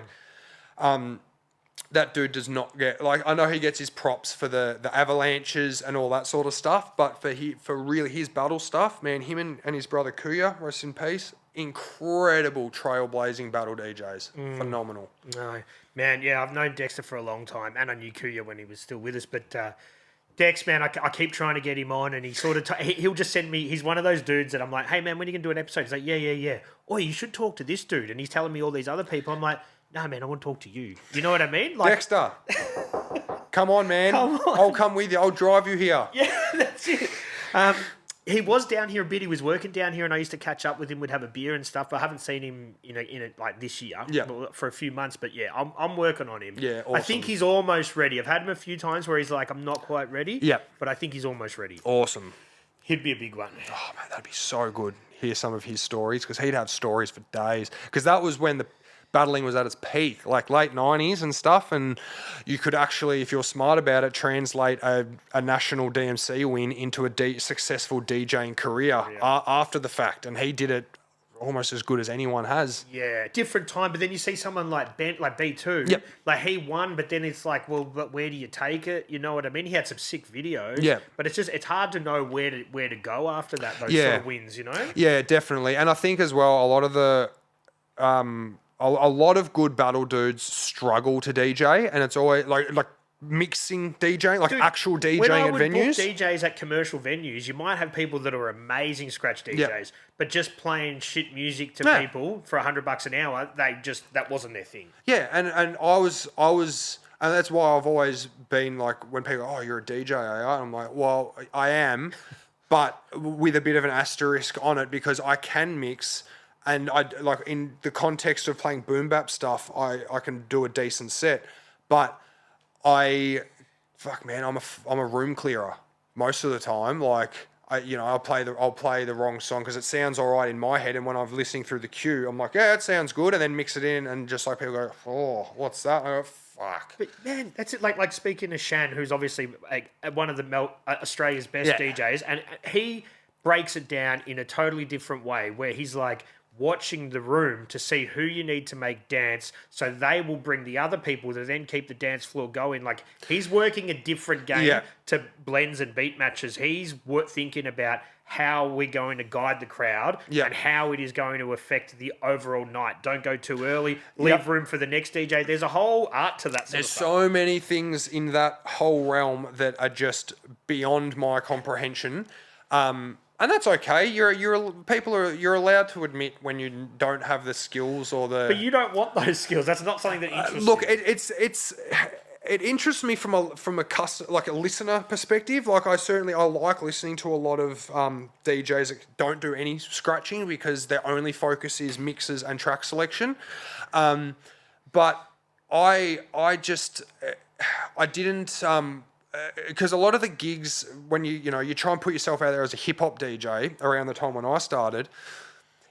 That dude does not get, like, I know he gets his props for the avalanches and all that sort of stuff, but for really his battle stuff, man, him and his brother Kuya, rest in peace, incredible trailblazing battle DJs. Phenomenal. No, man, yeah, I've known Dexter for a long time, and I knew Kuya when he was still with us, but Dex, man, I keep trying to get him on, and he sort of he'll just send me. He's one of those dudes that I'm like, hey man, when are you gonna do an episode? He's like, yeah. Oh, you should talk to this dude, and he's telling me all these other people. I'm like, no, man, I want to talk to you. You know what I mean? Like, Dexter, come on, man. I'll come with you. I'll drive you here. Yeah, that's it. He was down here a bit. He was working down here, and I used to catch up with him. We'd have a beer and stuff. But I haven't seen him, in it like this year, for a few months. But yeah, I'm working on him. Yeah, awesome. I think he's almost ready. I've had him a few times where he's like, I'm not quite ready. Yeah, but I think he's almost ready. Awesome. He'd be a big one. Oh man, that'd be so good. Hear some of his stories, because he'd have stories for days. Because that was when the battling was at its peak, like late 90s and stuff, and you could actually, if you're smart about it, translate a national DMC win into a successful DJing career after the fact, and he did it almost as good as anyone has. Yeah, different time, but then you see someone like B2, yep. Like he won, but then it's like, well, but where do you take it? You know what I mean? He had some sick videos, yeah. But it's hard to know where to go after that, those sort of wins, you know? Yeah, definitely. And I think as well, a lot of the a lot of good battle dudes struggle to DJ, and it's always like mixing DJing, like actual DJing at venues. When I would book DJs at commercial venues, you might have people that are amazing scratch DJs, but just playing shit music to people for $100 an hour, that wasn't their thing. Yeah, and I was, and that's why I've always been like, when people go, oh, you're a DJ, I'm like, well, I am, but with a bit of an asterisk on it, because I can mix. And I like, in the context of playing boom bap stuff, I can do a decent set, but I'm a room clearer most of the time. Like, I'll play the wrong song because it sounds all right in my head, and when I'm listening through the queue, I'm like, yeah, it sounds good, and then mix it in, and just like people go, oh, what's that? And I go, fuck. But man, that's it. Like speaking to Shan, who's obviously one of the Australia's best DJs, and he breaks it down in a totally different way, where he's like watching the room to see who you need to make dance, so they will bring the other people to then keep the dance floor going. Like, he's working a different game to blends and beat matches. He's thinking about how we're going to guide the crowd and how it is going to affect the overall night. Don't go too early. Leave room for the next DJ. There's a whole art to that. There's so many things in that whole realm that are just beyond my comprehension. And that's okay. You're allowed to admit when you don't have the skills or the. But you don't want those skills. That's not something that interests look, you. It interests me from a listener perspective. Like, I like listening to a lot of DJs that don't do any scratching because their only focus is mixes and track selection. But I didn't. Because a lot of the gigs, when you try and put yourself out there as a hip hop DJ around the time when I started,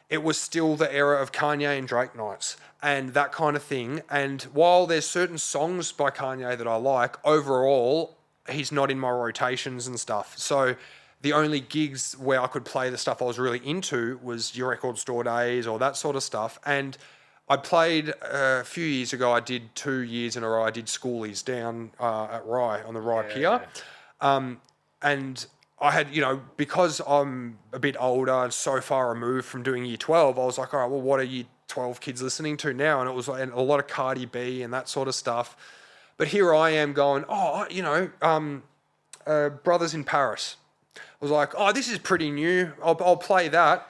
it was still the era of Kanye and Drake nights and that kind of thing. And while there's certain songs by Kanye that I like, overall, he's not in my rotations and stuff. So the only gigs where I could play the stuff I was really into was your record store days or that sort of stuff. And I played a few years ago. I did 2 years in a row. I did schoolies down at Rye on the Rye Pier. And I had, because I'm a bit older and so far removed from doing year 12, I was like, all right, well, what are year 12 kids listening to now? And it was like a lot of Cardi B and that sort of stuff. But here I am going, Brothers in Paris. I was like, oh, this is pretty new. I'll play that.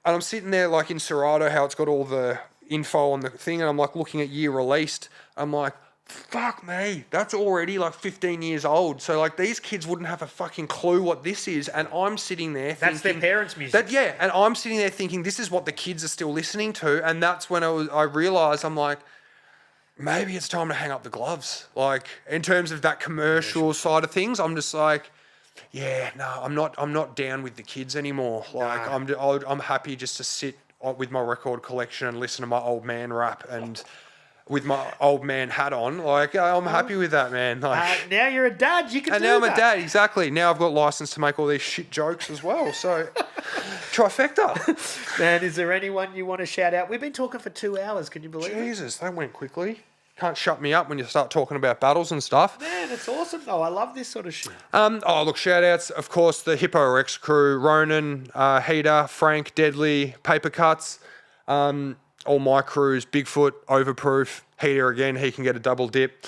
And I'm sitting there like in Serato, how it's got all the info on the thing, and I'm like looking at year released. I'm like, fuck me, that's already like 15 years old. So like these kids wouldn't have a fucking clue what this is, and I'm sitting there that's thinking, their parents' music. And I'm sitting there thinking this is what the kids are still listening to, and that's when I realised, I'm like, maybe it's time to hang up the gloves. Like, in terms of that commercial side of things, I'm just like, yeah, no, I'm not down with the kids anymore. Like, I'm happy just to sit with my record collection and listen to my old man rap and with my old man hat on. Like, I'm happy with that, man. Like, now you're a dad, you can do that. And now I'm a dad, exactly. Now I've got license to make all these shit jokes as well. So, trifecta. Man, is there anyone you want to shout out? We've been talking for 2 hours. Can you believe it? Jesus, that went quickly. Can't shut me up when you start talking about battles and stuff. Man, it's awesome though. I love this sort of shit. Look, shout outs, of course, the Hippo Rex crew, Ronan, Heater, Frank, Deadly, Paper Cuts, all my crews, Bigfoot, Overproof, Heater again, he can get a double dip,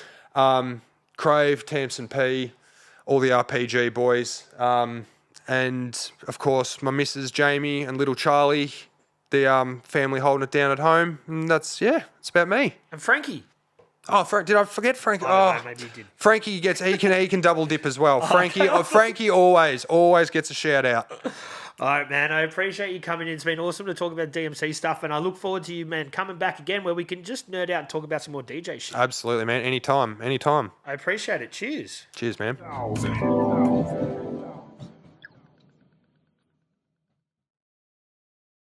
Crave, Tamsin P, all the RPG boys, and of course my missus Jamie and little Charlie, the family holding it down at home, and that's about me. And Frankie. Oh, did I forget Frankie? No, maybe you did. Frankie he can double dip as well. Frankie always gets a shout out. All right, man. I appreciate you coming in. It's been awesome to talk about DMC stuff, and I look forward to you, man, coming back again where we can just nerd out and talk about some more DJ shit. Absolutely, man. Anytime. I appreciate it. Cheers. Cheers, man.